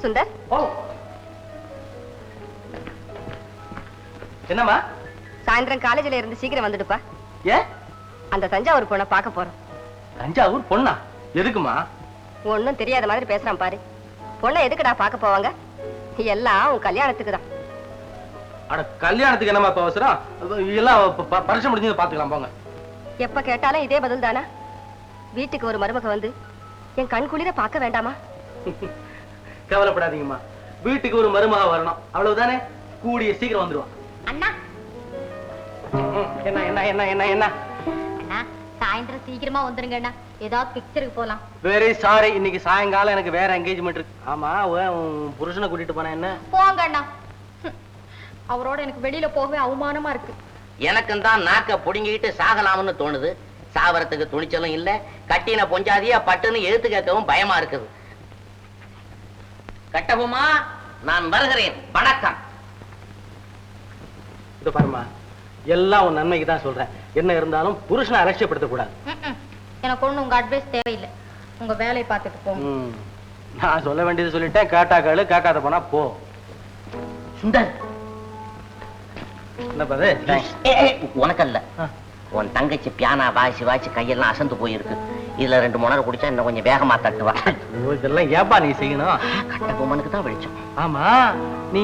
சுந்தர். ஓ என்னம்மா? சாயந்தரம் காலேஜ்ல இருந்து சீக்கிரம் வந்துடுப்பா. ஏ? அந்த தஞ்சாவூர் பொண்ணை பார்க்க போறோம். தஞ்சாவூர் பொண்ணா? எதுக்குமா? ஒன்னும் தெரியாத மாதிரி பேசுறான் பாரு. பொண்ணை எதுக்குடா பார்க்க போவாங்க? எல்லாம் உன் கல்யாணத்துக்கு தான். அட கல்யாணத்துக்கு என்னமா இப்ப அவசரம்? எல்லாம் பரிசு முடிஞ்சது பாத்துக்கலாம் போங்க. எப்ப கேட்டாலும் இதே பதில் தானா? வீட்டுக்கு ஒரு மருமக வந்து என் கண் குளிர பார்க்க வேண்டாமா? கவலைப்படாதீங்கம்மா, வீட்டுக்கு ஒரு மருமக வரணும், அவ்வளவுதானே. கூடிய சீக்கிரம் வந்துருவான். அண்ணா என்ன என்ன என்ன என்ன என்ன? அண்ணா சாயந்தரம் சீக்கிரமா வந்துருங்க அண்ணா, ஏதாவது பிக்சருக்கு போலாம். வெரி சாரி, இன்னைக்கு சாயங்காலம் எனக்கு வேற என்கேஜ்மெண்ட் இருக்கு. ஆமா, உன் புருஷனை கூட்டிட்டு போனா என்ன? போங்க அண்ணா, அவரோட எனக்கு வெளியில போகவே அவமானமா இருக்கு. எனக்கும் தான் நாக்க புடுங்கிட்டு சாகலாம்னு தோணுது. சாவரத்துக்கு துணிச்சலும் இல்ல, கட்டின பொஞ்சாதியா பட்டுன்னு எழுத்து கேட்கவும் பயமா இருக்குது. கட்டபொம்மா, நான் வருகிறேன், வணக்கம். இது பாருமா, எல்லாம் உன் நன்மைக்கு தான் சொல்றேன். என்ன இருந்தாலும் புருஷனை அலட்சியப்படுத்த கூடாது. எனக்கு ஒண்ணு உங்க அட்வைஸ் தேவையில்லை, உங்க வேலையை பார்த்துட்டு போங்க. நான் சொல்ல வேண்டியது சொல்லிட்டேன். கேட்டா கேளு, கேட்காத போனா போ. சுந்தர், என்ன பாது? உனக்கல்ல, உன் தங்கச்சி பியானா வாசி வாசி கையெல்லாம் அசந்து போயிருக்கு. இதுல 2 மணி குடிச்சா இன்னும் கொஞ்சம் வேகமா தட்டுவா. இதெல்லாம் ஏப்பா நீ செய்யணும்? கட்டபொம்மனுக்கு தான் வெளிச்சம். ஆமா, நீ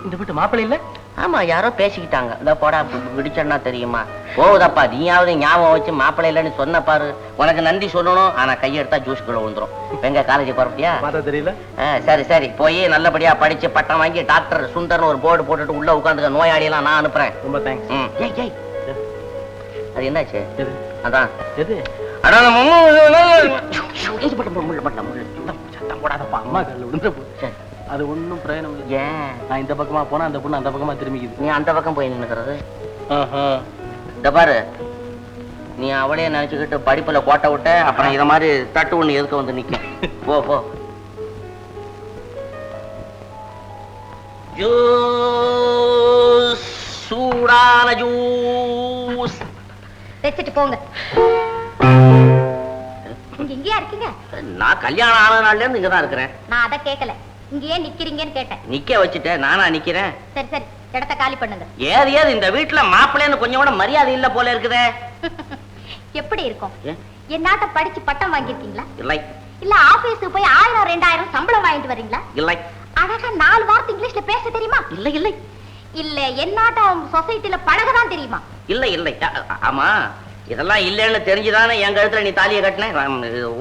இந்த வீட்டு மாப்பிள்ளை இல்ல? ஆமா, யாரோ பேசிக்கிட்டாங்க. இந்த போடா விடிச்சா தெரியுமா? போகுதப்பா, நீயாவது ஞாபகம் வச்சு மாப்பிள்ளை இல்லைன்னு சொன்ன பாரு. உனக்கு நன்றி சொல்லணும், ஆனா கையெடுத்தா ஜூஸ்குள்ள விழுந்துரும். எங்க காலேஜ் போறப்பியா? பார்த்தா தெரியல. சரி சரி, போய் நல்லபடியா படிச்சு பட்டம் வாங்கி டாக்டர் சுந்தர்னு ஒரு போர்டு போட்டுட்டு உள்ள உட்காந்துக்க. நோயாளி எல்லாம் நான் அனுப்புறேன். ரொம்ப தேங்க்ஸ். ஏய் ஏய், அது என்னாச்சு? அதான் எது? அது ஒண்ணும் பிரயோஜனம் இல்லை. ஏன்? நான் இந்த பக்கமா போனா அந்த பொண்ணு அந்த பக்கமா திரும்பிக்குது. நீ அந்த பக்கம் போய் நின்னுக்கிறது. இந்த பாரு, நீ அவளையே நினைச்சுக்கிட்டு படிப்புல கோட்டை விட்ட, அப்புறம் இத மாதிரி தட்டு ஒண்ணு எதுக்கு வந்து நிக்க. போ போ. ஜூஸ், சூடான ஜூஸ் வச்சுட்டு போங்க. நீங்க இங்கேயா இருக்கீங்க? நான் கல்யாணம் ஆன நாள்ல இருந்து இங்கதான் இருக்கிறேன். நான் அதை கேட்கல, இங்கேயே நிக்கிறீங்கன்னு கேட்டேன். நிக்க வச்சுட்டேன், நானா நிக்கிறேன்? சரி சரி, இடத்த காலி பண்ணுங்க. ஏது ஏது இந்த வீட்டுல மாப்பிள்ளைன்னு கொஞ்சம் கூட மரியாதை இல்ல போல இருக்குதே. எப்படி இருக்கும்? என்னாட்ட படிச்சு பட்டம் வாங்கிருக்கீங்களா? இல்லை. இல்ல ஆபீஸ்க்கு போய் 1000 2000 சம்பளம் வாங்கிட்டு வரீங்களா? இல்லை. அழகா 4 வார்த்தை இங்கிலீஷ்ல பேச தெரியுமா? இல்லை இல்லை. இல்ல என்னாட்ட சொசைட்டில பழகதான் தெரியுமா? இல்லை இல்லை. ஆமா, இதெல்லாம் இல்லைன்னு தெரிஞ்சுதானே என் கழுத்துல நீ தாலியை கட்டின.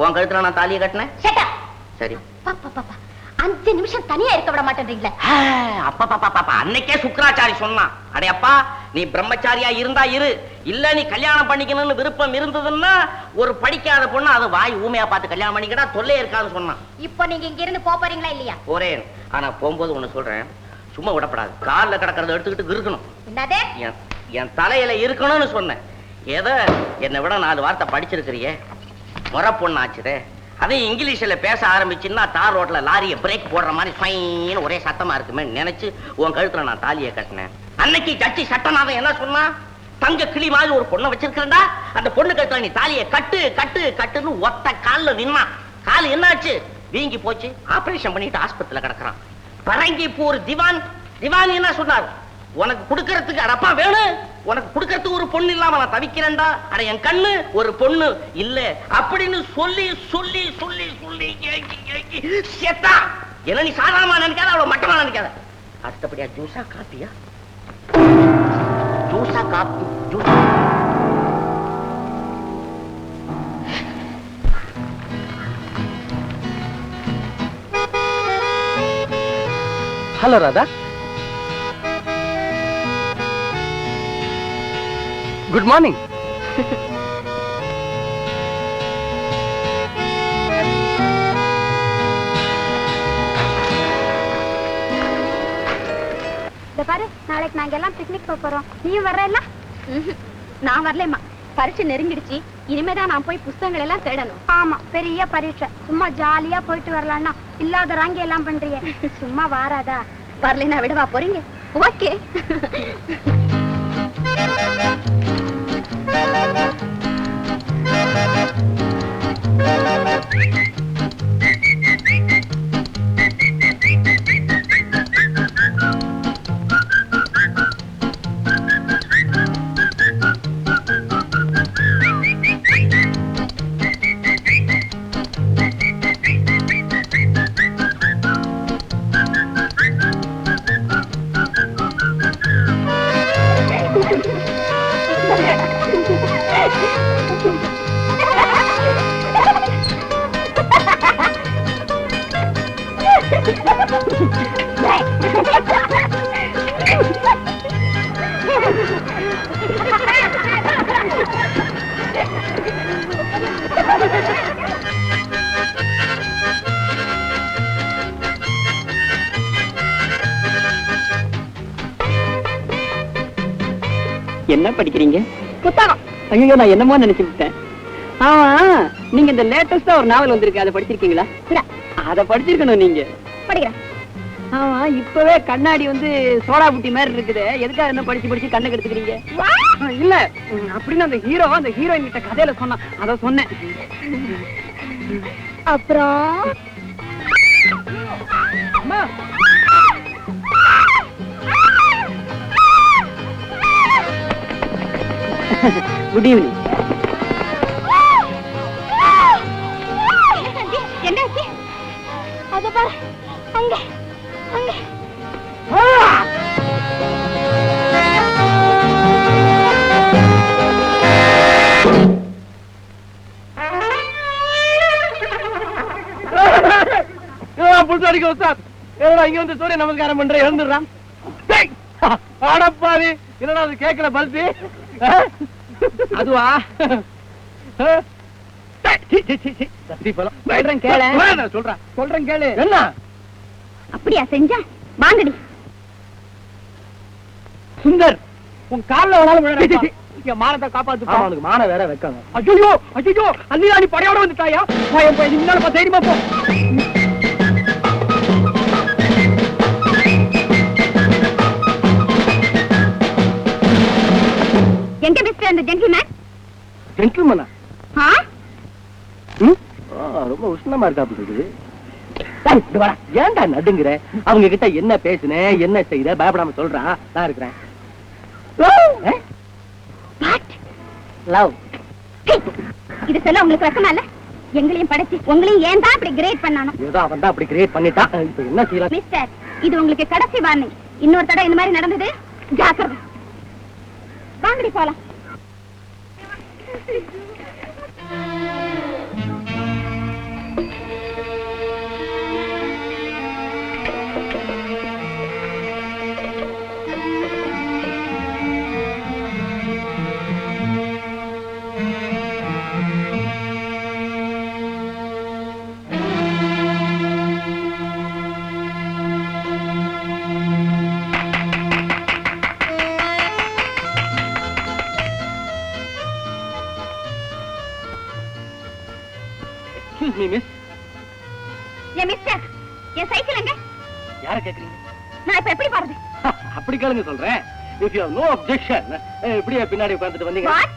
உன் கழுத்துல நான் தாலியை கட்டினேன். சரி, 5 நிமிஷம் தனியா இருக்க விட மாட்டேன்றீங்களே. அப்பா அன்னைக்கே சுக்கராச்சாரி சொன்னான், அடே அப்பா, நீ பிரம்மச்சாரியா இருந்தா இரு, இல்ல நீ கல்யாணம் பண்ணிக்கணும்னு விருப்பம் இருந்ததுன்னா ஒரு படிக்காத பொண்ணு அது வாய் ஊமையா பார்த்து கல்யாணம் பண்ணிக்கிட்டா தொல்லை இருக்காதுன்னு சொன்னான். இப்போ நீங்க இங்க இருந்து போறீங்களா இல்லையா? போறேன். ஆனா போகும்போது ஒண்ணு சொல்றேன், சும்மா விடப்படாது. கால்ல கிடக்கிறத எடுத்துக்கிட்டு இருக்கணும். என்னது? என் தலையில இருக்கணும்னு சொன்னேன். ஏதோ என்னை விட 4 வார்த்தை படிச்சிருக்கிறியே, முறை பொண்ணு ஆச்சுதே. அதையும் இங்கிலீஷ்ல பேச ஆரம்பிச்சுன்னா தார் ரோட்ல லாரியை பிரேக் போடுற மாதிரி ஃபைன்னு ஒரே சத்தமா இருக்குமே நினைச்சு உன் கழுத்துல நான் தாலியை கட்டினேன். அன்னைக்கு ஜட்ஜி சட்டநாதன் என்ன சொன்னா, தங்க கிளி மாதிரி ஒரு பொண்ணை வச்சிருக்கிறா, அந்த பொண்ணு கழுத்துல நீ தாலியை கட்டு கட்டு கட்டுன்னு ஒத்த கால்ல நின்னா. கால் என்னாச்சு? வீங்கி போச்சு. ஆபரேஷன் பண்ணிட்டு ஆஸ்பத்திரியில கிடக்குறான். பரங்கிப்பூர் திவான் திவான் என்ன சொன்னார், உனக்கு கொடுக்கறதுக்கு அடப்பா வேணும், உனக்கு கொடுக்கறதுக்கு ஒரு பொண்ணு இல்லாம நான் தவிக்கிறேன்டா. அட என் கண்ணு ஒரு பொண்ணு இல்ல அப்படின்னு சொல்லி சொல்லி சொல்லி சொல்லி செத்தா. என்ன நீ சாதாரணமா நினைக்காத, அவ்வளவு மட்டமா நினைக்காத. அடுத்தபடியா ஜூஸா காப்பியா? ஜூஸா காப்பி? Juice. Hello Radha, good morning. பாரு, நாளைக்கு நாங்க எல்லாம் பிக்னிக் போறோம். நீயும் வர்றல? நான் வரலம்மா, பரீட்சை நெருங்கிடுச்சு. இனிமேதான் நான் போய் புத்தகங்கள் எல்லாம் தேடணும். ஆமா, பெரிய பரீட்சை. சும்மா ஜாலியா போயிட்டு வரலாம்னா இல்லாத ராங்கி எல்லாம் பண்றீங்க. சும்மா வாராதா? வரலைன்னா விடவா போறீங்க? ஓகே. என்ன படிக்கிறீங்க? புத்தகம். ஐயோ, நான் என்னமோ நினைச்சு விட்டேன். ஆமா, நீங்க இந்த லேட்டஸ்டா ஒரு நாவல் வந்திருக்கு, அதை படிச்சிருக்கீங்களா? இல்ல. அதை படிச்சிருக்கணும் நீங்க. படிக்கிறேன். ஆமா, இப்பவே கண்ணாடி வந்து சோடா புட்டி மாதிரி இருக்குது. எதுக்காக என்ன படிச்சு படிச்சு கண்ணை கெடுத்துக்கிறீங்க? இல்ல, அப்படின்னு அந்த ஹீரோயின் கிட்ட கதையில சொன்னா, அத சொன்னேன். அப்புறம் அம்மா, குட் ஈவினிங். என்னாச்சு? அத பாரு, அங்க அங்க. புதுசாடிக்க உஸ்தாத், என்னடா இங்க வந்து சூரிய நமஸ்காரம் பண்ற, எழுந்துடுறான். அடப்பாவி, என்னடா அது கேட்கல பல்பி? அதுவா? சொல்றேன் கேளு. சொல்றேன் கேளு. என்ன அப்படியா செஞ்சா? வாங்கடி. சுந்தர், உன் கால்ல வேணாலும் மானத்தை காப்பாத்து. அவனுக்கு மான வேற வைக்காங்க. ஐயோ ஐயோ, அல்லி படையோட வந்துட்டாயா? முன்னால தைரியமா போ. எங்க மிஸ்டர் அந்த ஜென்டில்மேன்? ஜென்டில்மேனா? ஆ? ரொம்ப உஷ்ணமா இருக்காப்புல இருக்குது. ஏன்டா நடுங்குற? அவங்க கிட்ட என்ன பேசுனேன், என்ன செய்த, பயப்படாம சொல்றா. நான் இருக்கிறேன். லவ். இது சொல்ல உங்களுக்கு வெக்கமா இல்ல? எங்களையும் படைச்சு உங்களையும் ஏன் தான் அப்படி கிரேட் பண்ணானோ? ஏதோ அவன் தான் அப்படி கிரியேட் பண்ணிட்டான். இப்ப என்ன செய்யலாம்? மிஸ்டர், இது உங்களுக்கு கடைசி வார்னிங். இன்னொரு தடவை இந்த மாதிரி நடந்தது, ஜாக்கிரதை. வாங்கடி போலாம். Excuse me, miss. ஏன் மிஸ்டர், என் சைக்கிள் எங்க? யார கேக்குறீங்க? நான் இப்ப எப்படி போறது? அப்படி கேளுங்க சொல்றேன். If you have no objection, இப்படியே பின்னாடி உட்கார்ந்துட்டு வந்தீங்க. What?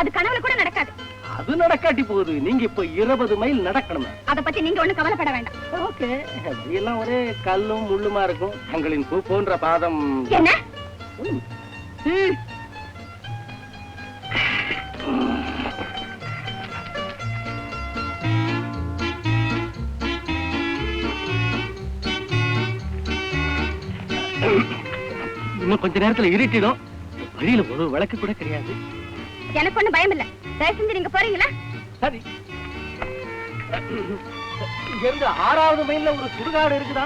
அது கனவுல கூட நடக்காது. அது நடக்காட்டி போகுது. நீங்க இப்ப 20 மைல் நடக்கணும். அத பத்தி நீங்க ஒண்ணும் கவலைப்பட வேண்டாம். ஓகே, எல்லாம் ஒரே கல்லும் முள்ளுமா இருக்கும். தங்களின் பூ போன்ற பாதம். என்ன? இன்னும் கொஞ்ச நேரத்துல இருட்டிடும். வழியில ஒரு விளக்கு கூட கிடையாது. எனக்கு ஒண்ணும் பயம் இல்ல. தயவு செஞ்சு நீங்க போறீங்களா? சரி. இங்க இருந்து 6வது மைல்ல ஒரு சுடுகாடு இருக்குதா.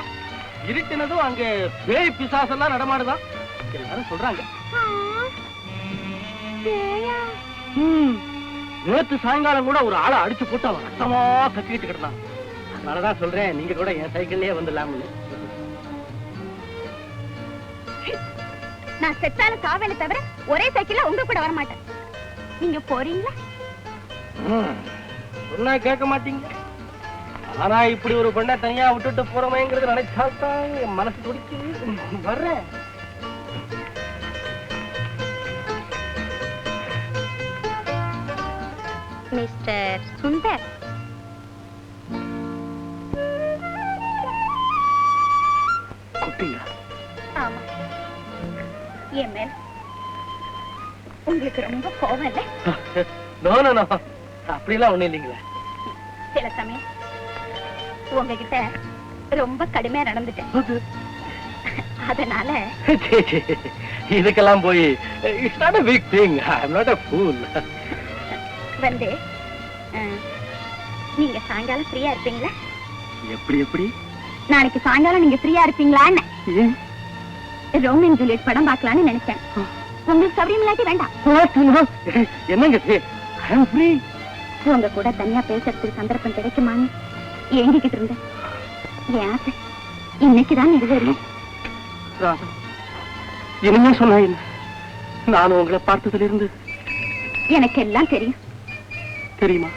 இருட்டினதும் அங்க பேய் பிசாசெல்லாம் நடமாடுதான் எல்லாரும் சொல்றாங்க. நேத்து சாயங்காலம் கூட ஒரு ஆளை அடிச்சு போட்டு அவன் ரத்தமா கத்திக்கிட்டு கிடந்தான். அதனாலதான் சொல்றேன், நீங்க கூட என் சைக்கிள்லயே வந்துடலாம்னு. நான் செத்தாலும் சாவேல தவிர ஒரே சைக்கிள்ல உங்க கூட வர மாட்டேன். நீங்க போறீங்களா? சொன்னா கேட்க மாட்டீங்க. ஆனா இப்படி ஒரு பெண்ணை தனியா விட்டுட்டு போறமேங்கிறது நினைச்சால்தான் என் மனசு துடிச்சு வர்றேன். மிஸ்டர் சுந்தர், ஆமா, என் மேல உங்களுக்கு ரொம்ப கோபம் இல்ல? அப்படிலாம் ஒண்ணு இல்லைங்களா? சில சமயம் உங்ககிட்ட ரொம்ப கடுமையா நடந்துட்டேன். அதனால இதுக்கெல்லாம் போய் it's not a big thing. I'm not a fool. வந்து நீங்க சாயங்காலம் ஃப்ரீயா இருப்பீங்களா? எப்படி எப்படி? நாளைக்கு சாயங்காலம் நீங்க ஃப்ரீயா இருப்பீங்களான்னு. ரோமியோ அண்ட் ஜூலியட் படம் பார்க்கலாம்னு நினைச்சேன். உங்களுக்கு சௌரியம் இல்லாட்டி வேண்டாம். என்னங்க I am free. உங்க கூட தனியா பேசுறதுக்கு சந்தர்ப்பம் கிடைக்குமான்னு ஏங்கிக்கிட்டு இருந்தேன். என் ஆசை இன்னைக்குதான் நிறைவேறும். இனிமே சொன்னா என்ன? நானும் உங்களை பார்த்ததுல இருந்து எனக்கு எல்லாம் தெரியும். தெரியுமா?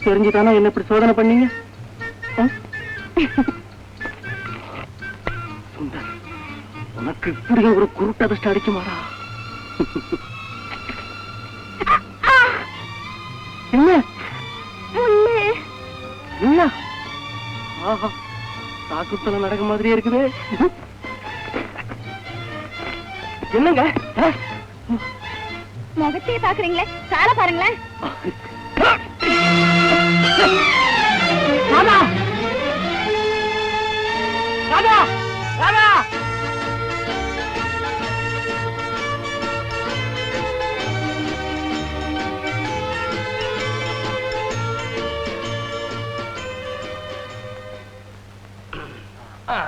தெரிஞ்சுதானே என்ன இப்படி சோதனை பண்ணீங்க? சுந்தர், உனக்கு இப்படி ஒரு குருட்டு அதிர்ஷ்டம் அடிக்குமாடா? என்ன என்ன? ஆஹா, தாக்குத்தல நடக்க மாதிரியே இருக்குது. என்னங்க முகத்தையே பாக்குறீங்களே, காலை பாருங்களேன். ராதா ராதா ராதா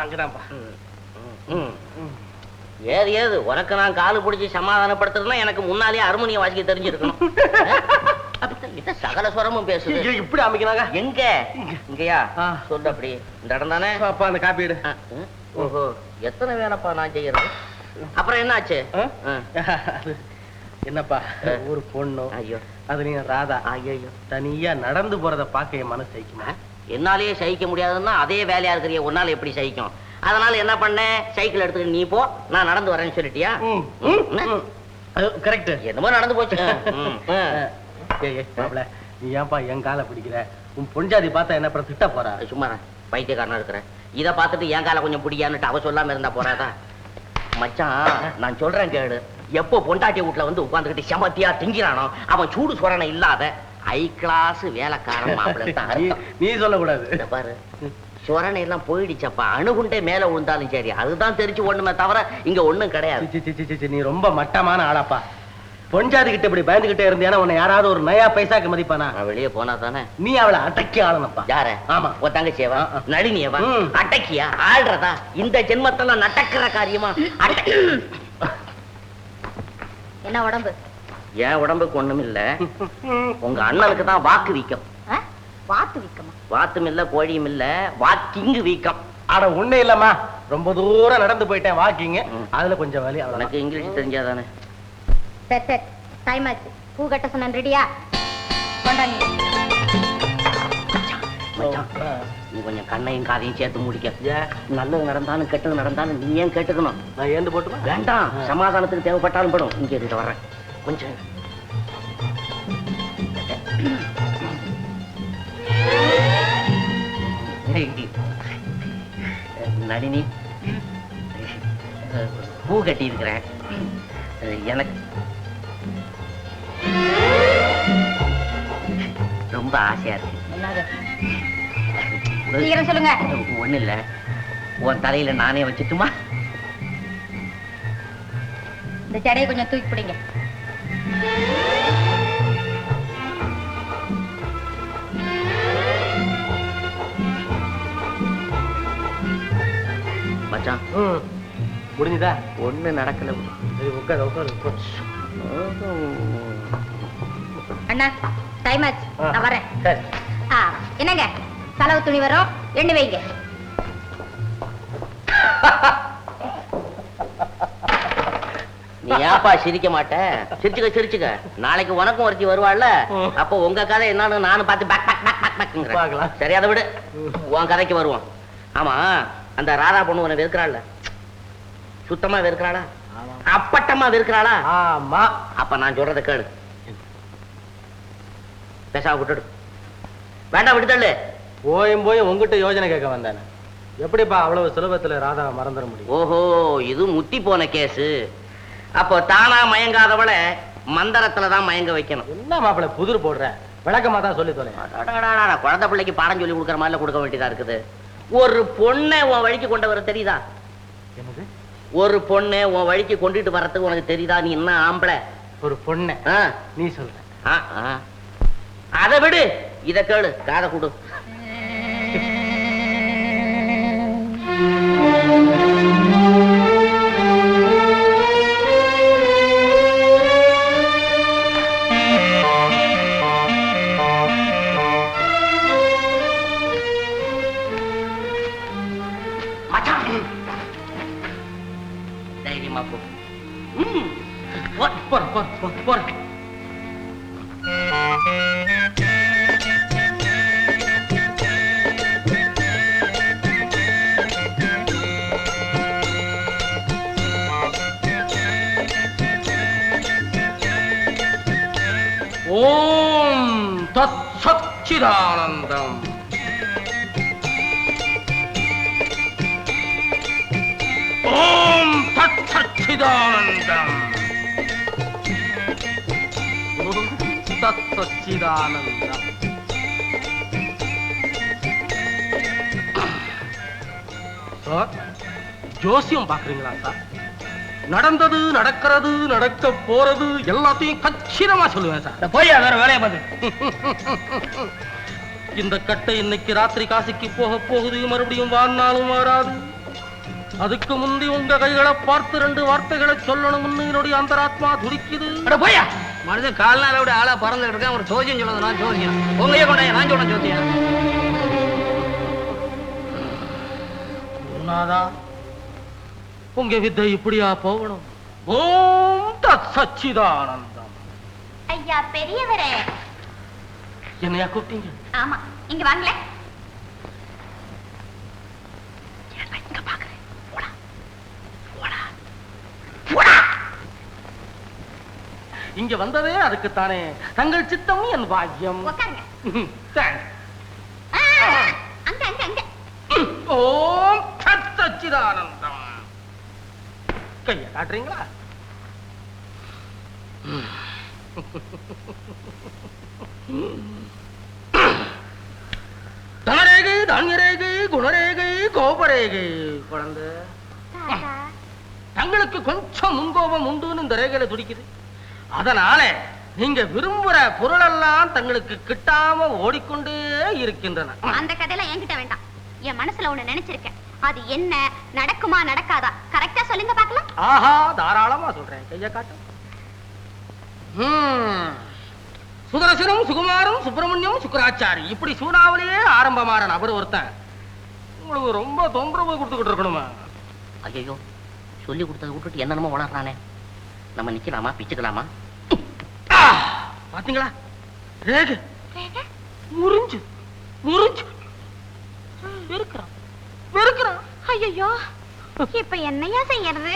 அங்கதான்ப்பா. ஏது உனக்கு நான் காலு பிடிச்சி சமாதானப்படுத்துறதுனா எனக்கு முன்னாலேயே ஹார்மோனியம் வாசிக்க தெரிஞ்சிருக்கணும். சகல ஸ்வரமும் பேசுது. இப்படி அமைக்கிறாங்க. எங்க இங்கயா சொல்லு. அப்படி இந்த இடம் தானே? அப்பா அந்த காப்பி எடு. ஓஹோ, எத்தனை வேலைப்பா நான் செய்யறது? அப்புறம் என்ன ஆச்சு? என்னப்பா, ஒரு பொண்ணு, ஐயோ அதுலயும் ராதா, ஐயோ தனியா நடந்து போறத பாக்க என் மனசு சகிக்குமா? என்னாலேயே சகிக்க முடியாதுன்னா அதே வேலையா இருக்கிறிய உன்னால எப்படி சகிக்கும்? அதனால என்ன பண்ண, சைக்கிள் எடுத்துட்டு நீ போ, நான் நடந்து வரேன்னு சொல்லிட்டியா? கரெக்ட். என்னமோ நடந்து போச்சு. நீ ஏன்பா என் காலை பிடிக்கிற? உன் பொஞ்சாதி பார்த்தா என்ன பண்ண திட்ட போறா? சும்மா பைத்தியக்காரனா இருக்கிறேன். இதை பார்த்துட்டு என் காலை கொஞ்சம் பிடிக்கான்னுட்டு அவ சொல்லாம இருந்தா போறாதா? மச்சான், நான் சொல்றேன் கேளு. எப்போ பொண்டாட்டி வீட்டுல வந்து உட்காந்துக்கிட்டு செமத்தியா திங்கிறானோ அவன் சூடு சொரணை இல்லாத ஹை கிளாஸ் வேலைக்காரன் மாப்பிள்ளை. நீ சொல்லக்கூடாது. பாரு, சொரணை எல்லாம் போயிடுச்சப்பா. அணுகுண்டே மேல விழுந்தாலும் சரி, அதுதான் தெரிச்சு ஒண்ணுமே தவிர இங்க ஒண்ணும் கிடையாது. நீ ரொம்ப மட்டமான ஆளாப்பா. பொஞ்சாதி கிட்ட இப்படி பயந்துகிட்டே இருந்தியானா உன்னை யாராவது ஒரு நயா பைசாக்கு மதிப்பானா? வெளியே போனா தானே. நீ அவளை அடக்கி ஆளனப்பா. யார? ஆமா, உன் தங்கச்சியவா? நளினியவா? அடக்கியா? ஆள்றதா? இந்த ஜென்மத்தெல்லாம் நடக்கிற காரியமா? என்ன உடம்பு? என் உடம்புக்கு ஒண்ணும் இல்ல, உங்க அண்ணனுக்கு தான் வாக்கு வீக்கம். வாத்து வீக்கமா? வாத்தும் இல்ல, கோழியும் இல்ல, வாக்கிங்கு வீக்கம். ஆனா ஒண்ணு இல்லம்மா, ரொம்ப தூரம் நடந்து போயிட்டேன் வாக்கிங், அதுல கொஞ்சம் வலி. எனக்கு இங்கிலீஷ் தெரிஞ்சாதானே. சரி சரி, டைம் ஆச்சு. பூ கட்ட சொன்னேன், ரெடியா? கொண்டாங்க. நீ கொஞ்சம் கண்ணையும் காதையும் சேர்த்து முடிக்க. நல்லது நடந்தாலும் கெட்டது நடந்தாலும் நீ ஏன் கேட்டுக்கணும்? நான் ஏந்து போட்டுமா? வேண்டாம், சமாதானத்துக்கு தேவைப்பட்டாலும் படும். இங்க இருந்து வர்றேன் கொஞ்சம். நளினி, பூ கட்டி இருக்கிறேன். எனக்கு ரொம்ப ஆசையா இருக்கு. சீக்கிரம் சொல்லுங்க. ஒண்ணு இல்ல, உன் தலையில நானே வச்சுட்டுமா? இந்த ஜடையை கொஞ்சம் தூக்கி பிடிங்க. மச்சான், முடிஞ்சுதா? ஒண்ணு நடக்கல. உட்காரு உட்காரு. அண்ணா, டைம் ஆச்சு, நான் வரேன். சரி. என்னங்க, செலவு துணி வரும், எண்ணி வைங்க. நீ ஏப்பா சிரிக்க மாட்ட? சிரிச்சுக்க சிரிச்சுக்க. நாளைக்கு உனக்கும் ஒருத்தி வருவாள்ல, அப்போ உங்க கதை என்னன்னு நானும் பார்த்து பேக் பேக் பேக் பேக் பேக்ங்கிறேன். சரி, அதை விடு, உன் கதைக்கு வருவோம். ஆமா, அந்த ராதா பொண்ணு உன்னை வெறுக்கிறாள்ல, சுத்தமா வெறுக்கிறாளா? அப்பட்டமா வெறுக்கிறாளா? ஆமா. அப்ப நான் சொல்றத கேளு, பேசாம விட்டுடு. வேண்டாம், விட்டுதள்ளு. போயும் போய் உங்ககிட்ட யோஜனை கேட்க வந்தானே, எப்படிப்பா அவ்வளவு சுலபத்துல ராதா மறந்துட முடியும்? ஓஹோ, இது முத்தி போன கேசு. அப்போ தானா மயங்காதவளை மந்திரத்துலதான் மயங்க வைக்கணும். என்ன மாப்பிள்ள புதிர் போடுற? விளக்கமா தான் சொல்லி தொலை. குழந்தை பிள்ளைக்கு பாடம் சொல்லி கொடுக்குற மாதிரி கொடுக்க வேண்டியதா இருக்குது. ஒரு பொண்ணை உன் வழிக்கு கொண்டு வர தெரியுதா? என்னது? ஒரு பொண்ணை உன் வழிக்கு கொண்டுட்டு வர்றதுக்கு உனக்கு தெரியுதா? நீ என்ன ஆம்பளை? ஒரு பொண்ணு நீ சொல்ற? அதை விடு, இத கேளு, காதை கொடு. தைரியமா போ. போறேன். ஓம் தத் சச்சிதானந்தம். ஓம் தத் சச்சிதானந்தம். தத் சச்சிதானந்தம். சார், ஜோசியம் பாக்குறீங்களா சார்? நடந்தது, நடக்கிறது, நடக்க போறது எல்லாத்தையும் கச்சிதமா சொல்லுவேன் சார். போய் வேற வேலையை பார்த்து. இந்த கட்டை இன்னைக்கு ராத்திரி காசிக்கு போக போகுது, மறுபடியும் வாழ்நாளும் வராது. அதுக்கு முந்தி உங்க கைகளை பார்த்து 2 வார்த்தைகளை சொல்லணும்னு என்னுடைய அந்தராத்மா துடிக்குது. போயா மனுஷன் கால்நாள விட ஆளா பறந்துட்டு இருக்கேன். ஒரு ஜோசியம் சொல்லுது, நான் ஜோசியம் உங்களையே கொண்டாய நான் சொல்றேன் ஜோசியம். குருநாதா, உங்க வித்தை இப்படியா போகணும்? ஓம் தத் சச்சிதானந்தம். ஐயா பெரியவரே. என்னையா கூப்பிட்டீங்க? ஆமா, இங்க வாங்களே. இங்க வந்ததே அதுக்குத்தானே. தங்கள் சித்தம் என் பாக்கியம். உட்காருங்க. Thanks. அங்க அங்க அங்க. ஓம் தத் சச்சிதானந்தம். கைய காட்டுறீங்களா? தனரேகை, தானியரேகை, குணரேகை, கோபரேகை. குழந்தை, தாத்தா. தங்களுக்கு கொஞ்சம் முன்கோபம் உண்டுன்னு இந்த ரேகையில துடிக்குது. அதனால நீங்க விரும்புற பொருளெல்லாம் தங்களுக்கு கிட்டாம ஓடிக்கொண்டே இருக்கின்றன. அந்த கதையெல்லாம் என்கிட்ட வேண்டாம். என் மனசுல ஒண்ணு நினைச்சிருக்கேன். அது என்ன, நடக்குமா நடக்காதா கரெக்டா சொல்லுங்க பாக்கலாம். ஆஹா, தாராளமா சொல்றேன். கைய காட்டு. சுதர்சனம், சுகுமாரம், சுப்பிரமணியம், சுக்கராச்சாரி, இப்படி சூனாவிலேயே ஆரம்பமான நபர் ஒருத்தன் உங்களுக்கு ரொம்ப தொந்தரவு கொடுத்துக்கிட்டு இருக்கணுமா? ஐயோ, சொல்லி கொடுத்ததை விட்டுட்டு என்னென்னமோ வளர்றானே. நம்ம நிக்கலாமா, பிச்சுக்கலாமா? பாத்தீங்களா, ரேகை முறிஞ்சு முறிஞ்சு வெறுக்கிறான் வெறுக்கிறான். ஐயோ, இப்ப என்னையா செய்யறது?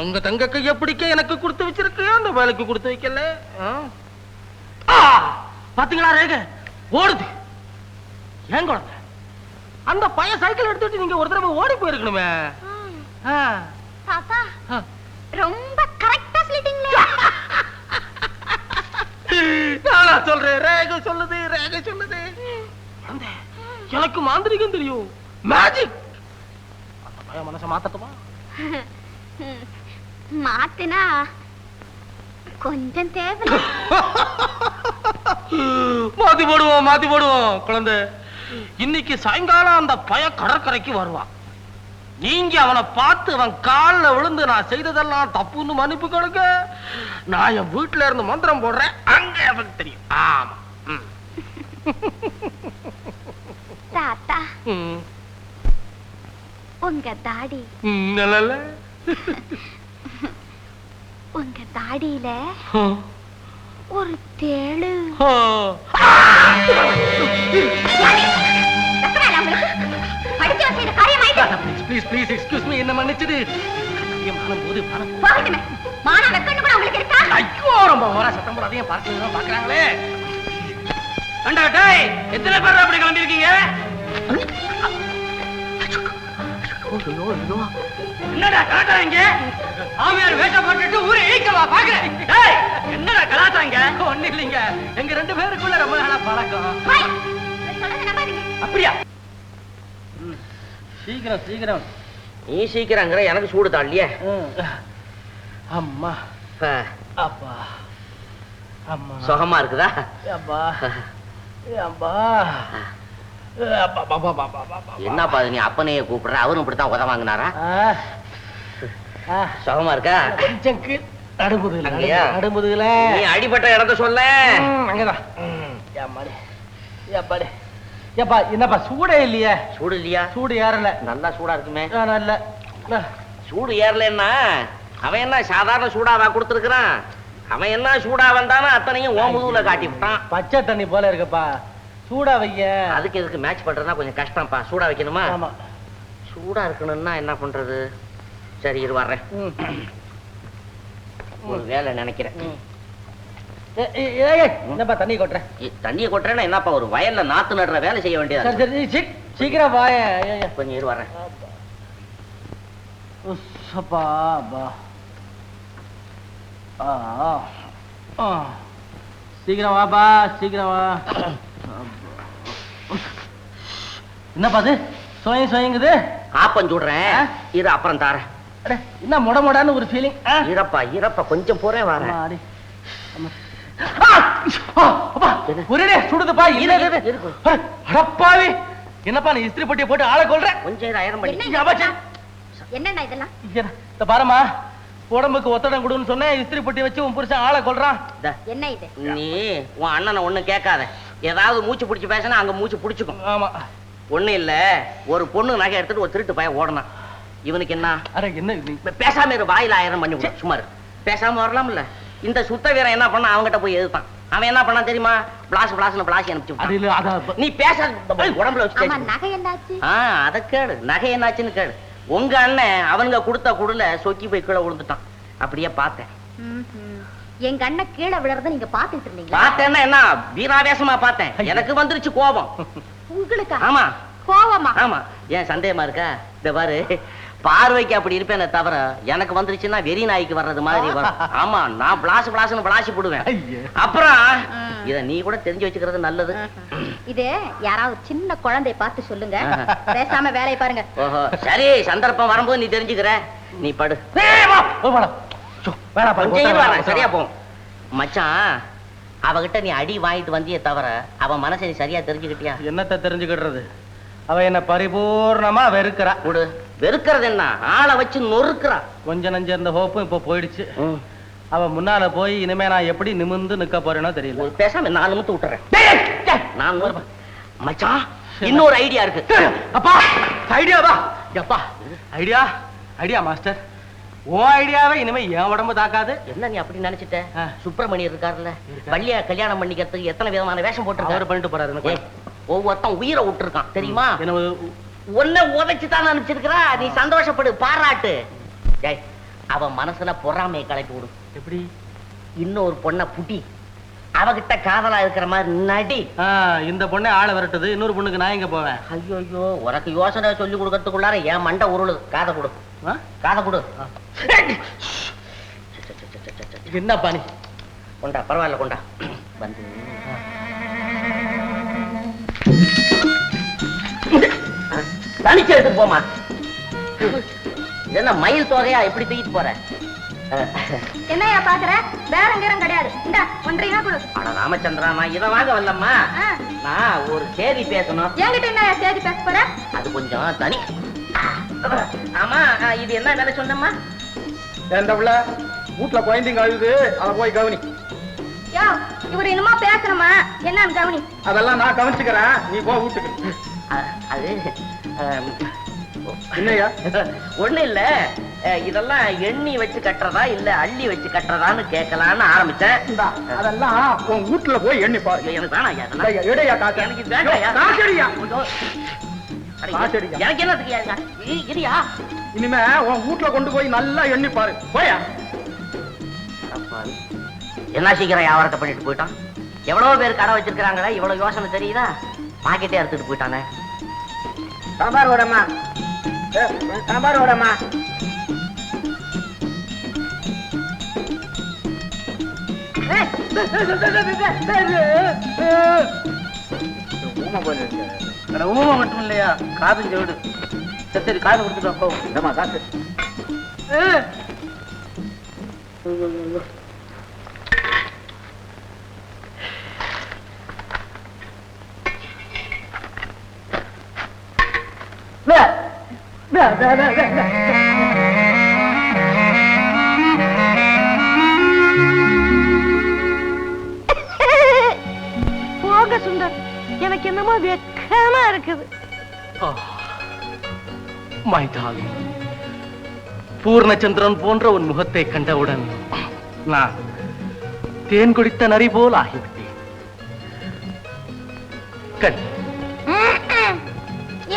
உங்க தங்க கைய பிடிக்க எனக்கு கொடுத்து வச்சிருக்கு, அந்த வேலைக்கு கொடுத்து வைக்கல. பாத்தீங்களா, ரேகை ஓடுது. ஏன் குழந்தை, அந்த பைய சைக்கிள் எடுத்துட்டு நீங்க ஒரு தடவை ஓடி போயிருக்கணுமே. தாத்தா, ரொம்ப கரெக்டா சொல்லிட்டீங்களே. நானா சொல்றேன், ரேகை சொல்லுது, ரேகை சொல்லுது. எனக்கு மாந்திரிகம் தெரியும், மேஜிக். அந்த பைய மனசை மாத்தட்டுமா? மாத்தினா கொஞ்சம் தேவை. மாத்தி போடுவோம், மாத்தி போடுவோம். குழந்தை, இன்னைக்கு சாயங்காலம் அந்த பைய கடற்கரைக்கு வருவான். நீங்க அவனை பார்த்து அவன் காலில் விழுந்து நான் செய்ததெல்லாம் தப்புன்னு மன்னிப்பு கொடுக்க, நான் என் வீட்டுல இருந்து மந்திரம் போடுறேன், அங்க அவனுக்கு தெரியும். ஆமா. தாத்தா, உங்க தாடி நல்ல உங்க தாடியில ஒரு தேளு. ப்ளீஸ் ப்ளீஸ் எக்ஸ்கியூஸ் மீ, என்ன மன்னிச்சிடு. போது ஐயோ, ரொம்ப ஓரா சத்தம் போடாதீங்க, பார்க்கலாம் பாக்குறாங்களே. எத்தனை பேர் அப்படி கிளம்பி இருக்கீங்க? என்னடா கலாட்டாங்க? சாமியார் வேஷம் போட்டுட்டு ஊரை இழுக்கவா பாக்குறேன். என்னடா கலாட்டாங்க? ஒண்ணு இல்லைங்க, எங்க 2 பேருக்குள்ள ரொம்ப நாளா பழக்கம். அப்படியா? சீக்கிரம் சீக்கிரம். நீ சீக்கிரங்கிற, எனக்கு சூடு தாள்ளியே. அம்மா அப்பா, அம்மா சுகமா இருக்குதா? அப்பா அப்பா. என்னப்பா நீ அப்பனையே கூப்பிடுற? அவரும் இப்படித்தான் உத வாங்கினாரா? சுகமா இருக்கா? நடுமுதுகுல நீ அடிபட்ட இடத்த சொல்ல. அங்கதான். ஏப்பா, என்னப்பா சூடே இல்லையா? சூடு இல்லையா? சூடு ஏறல. நல்லா சூடா இருக்குமே. நல்ல சூடு ஏறலன்னா அவன் என்ன சாதாரண சூடாவா கொடுத்துருக்கான்? அவன் என்ன சூடா வந்தானோ அத்தனையும் ஓமுதுல காட்டி விட்டான். பச்சை தண்ணி போல இருக்கப்பா, சூடா வைக்க. அதுக்கு இதுக்கு மேட்ச் பண்றதுனா கொஞ்சம் கஷ்டம்ப்பா. சூடா வைக்கணுமா? ஆமா. சூடா இருக்கணும்னா என்ன பண்றது? சரி இரு வர்றேன். ஒரு வேலை நினைக்கிறேன். என்னப்பா தண்ணி கொட்டுறேன்? தண்ணியை கொட்டுறேன்னா என்னப்பா, ஒரு வயல்ல நாத்து நடுற வேலை செய்ய வேண்டியதா? சரி சீக்கிரம் வாய. கொஞ்சம் இரு வர்றேன். சீக்கிரம் வாப்பா, சீக்கிரம் வா. என்னப்பா அது சுயங்குது? ஆப்பம் சுடுறேன், இரு அப்புறம் தாரேன். என்ன மொடன்னு ஒரு ஃபீலிங். இருப்பா கொஞ்சம் போறேன் வரேன். ஒரே சுடுதுப்பா. அடப்பாவி, என்னப்பா நீ இஸ்திரி பொட்டியை போட்டு ஆளை கொல்ற? கொஞ்சம் அயரம் பண்ணி. என்னண்ணா இதெல்லாம்? இந்த பாருமா, உடம்புக்கு ஒத்தடம் கொடுன்னு சொன்னேன், இஸ்திரி பொட்டி வச்சு உன் புருஷன் ஆளை கொல்றான். என்ன இது? நீ உன் அண்ணனை ஒண்ணு கேட்காத. ஏதாவது மூச்சு பிடிச்சு பேசினா அங்க மூச்சு பிடிச்சுக்கும். ஆமா. ஒண்ணு இல்ல, ஒரு பொண்ணு நகை எடுத்துட்டு ஒரு திருட்டு பையன் ஓடனான். இவனுக்கு என்ன? அரே என்ன பேசாம இரு, வாயில ஆயிரம் பண்ணி விடு. சும்மா பேசாம வரலாம்ல. இந்த சுத்த வீரன் என்ன பண்ண, அவன்கிட்ட போய் எதிர்த்தான். அவன் என்ன பண்ணா தெரியுமா? பிளாஸ் அனுப்பிச்சு. நீ பேசாத, உடம்புல வச்சு. நகை என்னாச்சு? அத கேளு, நகை என்னாச்சுன்னு கேளு. உங்க அண்ணன் அவனுங்க கொடுத்த குடுல சொக்கி போய் கீழே விழுந்துட்டான். அப்படியே பார்த்தேன். எங்க அண்ணன் கீழே விழுறத நீங்க பாத்துட்டு இருந்தீங்க? பார்த்தேன்னா என்ன, வீராவேசமா பார்த்தேன். எனக்கு வந்துருச்சு கோபம். உங்களுக்கு? ஆமா. கோவமா? ஆமா. ஏன் சந்தேகமா இருக்கா? இந்த பாரு, பார்வைக்கு அப்படி இருப்பேனே தவிர எனக்கு வந்துருச்சுன்னா வெறி நாய்க்கு வர்றது மாதிரி வரும். ஆமா, நான் பிளாசி போடுவேன். அப்புறம் இத நீ கூட தெரிஞ்சு வச்சுக்கிறது நல்லது. இது யாராவது சின்ன குழந்தைய பார்த்து சொல்லுங்க, பேசாம வேலையை பாருங்க. ஓஹோ, சரி, சந்தர்ப்பம் வரும்போது நீ தெரிஞ்சுக்கிற. நீ படு. சரியா போகும் மச்சான். அவகிட்ட நீ அடி வாங்கிட்டு வந்தியே தவிர அவன் மனசை நீ சரியா தெரிஞ்சுக்கிட்டியா? என்னத்த தெரிஞ்சுக்கிடுறது? அவ என்ன பரிபூர்ணமா வெறுக்கிறா. விடு, வெறுக்கிறது என்ன, ஆளை வச்சு நொறுக்கிறா. கொஞ்ச நஞ்ச இருந்த ஹோப்பும் இப்ப போயிடுச்சு. அவ முன்னால போய் இனிமே நான் எப்படி நிமிர்ந்து நிக்க போறேனோ தெரியல. பேசாம நான் நிமிர்ந்து விட்டுறேன். நான் மச்சான், இன்னொரு ஐடியா இருக்கு. அப்பா ஐடியாவா? அப்பா ஐடியா மாஸ்டர். உன் ஐடியாவே இனிமே என் உடம்பு தாக்காது. என்ன நீ அப்படி நினைச்சிட்ட? சுப்பிரமணியர் இருக்காருல்ல, வள்ளியா கல்யாணம் பண்ணிக்கிறதுக்கு எத்தனை விதமான வேஷம் போட்டு பண்ணிட்டு போறாரு. ஒவ்வொருத்தன் உயிரை விட்டுருக்கான் தெரியுமா? ஒன்ன உதைச்சுதான் அனுப்பிச்சிருக்கிறா. நீ சந்தோஷப்படு, பாராட்டு. அவன் மனசுல பொறாமையை கலப்பி விடு. எப்படி? இன்னொரு பொண்ணை புட்டி அவகிட்ட காதலா இருக்கிற மாதிரி நடி. இந்த பொண்ணை ஆளை விரட்டுது, இன்னொரு பொண்ணுக்கு நான் எங்க போவேன்? ஐயோ, உனக்கு யோசனை சொல்லி கொடுக்கறதுக்குள்ளார என் மண்டை உருளுது. காதை கொடு, காதை கொடு. என்னப்பா நீ? கொண்டா, பரவாயில்ல கொண்டா. வந்து தனிச்சு எடுத்து போமா. என்ன மயில் தோகையா எப்படி தூக்கிட்டு போற? என்னையா பாக்குற? வேற எங்கேயும் கிடையாது. இந்த ஒன்றையா கொடு. அட ராமச்சந்திரா, நான் இதை வாங்க வரலம்மா. நான் ஒரு சேதி பேசணும். என்கிட்ட என்ன சேதி பேச போற? அது கொஞ்சம் தனி. ஆமா, இது என்ன வேலை சொன்னம்மா? எந்த உள்ள வீட்டுல குழந்தைங்க அழுது, அதை போய் கவனி. யோ, இவர் இன்னுமா பேசணுமா? என்னன்னு கவனி. அதெல்லாம் நான் கவனிச்சுக்கிறேன், நீ போ வீட்டுக்கு. அது என்னையா? ஒண்ணு இல்ல, இதெல்லாம் எண்ணி வச்சு கட்டுறதா இல்ல அள்ளி வச்சு கட்டுறதான்னு கேட்கலான்னு ஆரம்பிச்சேன். அதெல்லாம் உன் வீட்டுல போய் எண்ணி பாரு. எனக்கு வேணாம். எனக்கு எனக்கு என்னத்துக்கு இரியா? இனிமே உன் வீட்டுல கொண்டு போய் நல்லா எண்ணி பாரு. போயா? என்ன சீக்கிரம் வியாபாரத்தை பண்ணிட்டு போயிட்டான். எவ்வளவு பேர் கடை வச்சிருக்காங்களே, இவ்வளவு யோசனை தெரியுதா? பாக்கெட்டே எடுத்துட்டு போயிட்டானே. சாம்பார் ஓடமா, சாம்பார் ஓடமா. ஊமை மட்டும் இல்லையா, காதும் செவிடு. சரி காது கொடுத்துட்டு போவோம். என்னமா காசு? போக சுந்தர், எனக்கு என்னமோ வெக்கமா இருக்குது. My darling, பூர்ணச்சந்திரன் போன்ற உன் முகத்தை கண்டவுடன் நான் தேன் குடித்த நரி போல் ஆகிவிட்டேன்.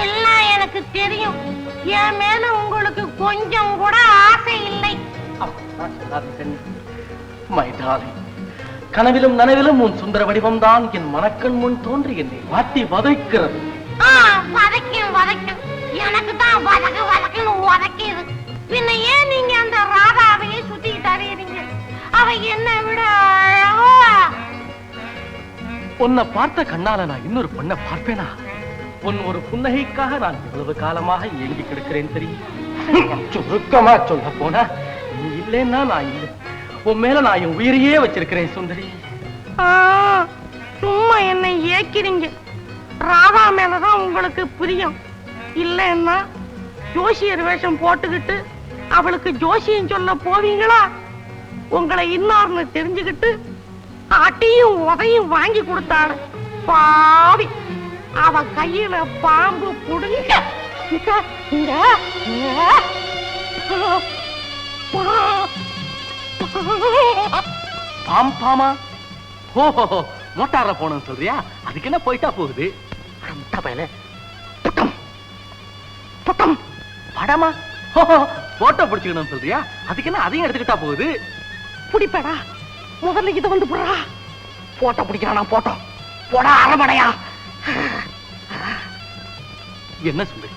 எல்லாம் எனக்கு தெரியும். என் மேல உங்களுக்கு கொஞ்சம் கூட ஆசை இல்லை. கனவிலும் நனவிலும் உன் சுந்தர வடிவம் தான் என் மனக்கண் முன் தோன்றி என்னை வாட்டி வதைக்கிறது. வதைக்கும் எனக்கு தான் வதக்குன்னு உதைக்குது. பின்ன ஏன் நீங்க அந்த ராதாவையே சுத்திக்கிட்டு அறியறீங்க? அவ என்ன விட உன்னை பார்த்த கண்ணால நான் இன்னொரு பொண்ணை பார்ப்பேனா? உன் ஒரு புன்னகைக்காக நான் இவ்வளவு காலமாக ஏங்கி கிடக்கிறேன் தெரியும். சுருக்கமா சொல்ல போனா நீ இல்லைன்னா நான் இல்லை. உன் மேல நான் என் உயிரையே வச்சிருக்கிறேன் சுந்தரி. சும்மா என்ன ஏக்கிறீங்க. ராதா மேலதான் உங்களுக்கு பிரியம் இல்லைன்னா ஜோசியர் வேஷம் போட்டுக்கிட்டு அவளுக்கு ஜோசியம் சொல்ல போவீங்களா? உங்களை இன்னொரு தெரிஞ்சுக்கிட்டு அட்டியும் உதையும் வாங்கி கொடுத்தாள் பாவி. அவ கையில பாம்பு புடுங்க. பாம்பாமா? ஓஹோ, மோட்டார்ல போனோம் சொல்றியா? அதுக்கு என்ன போயிட்டா போகுது? படமா? போட்டோ பிடிச்சுக்கணும் சொல்றியா? அதுக்கு என்ன அதையும் எடுத்துக்கிட்டா போகுது? பிடிப்படா, முதல்ல இதை வந்து போடுறா. போட்டோ பிடிக்கிறானா? போட்டோ போடா அரமடையா. என்ன சுந்தரி,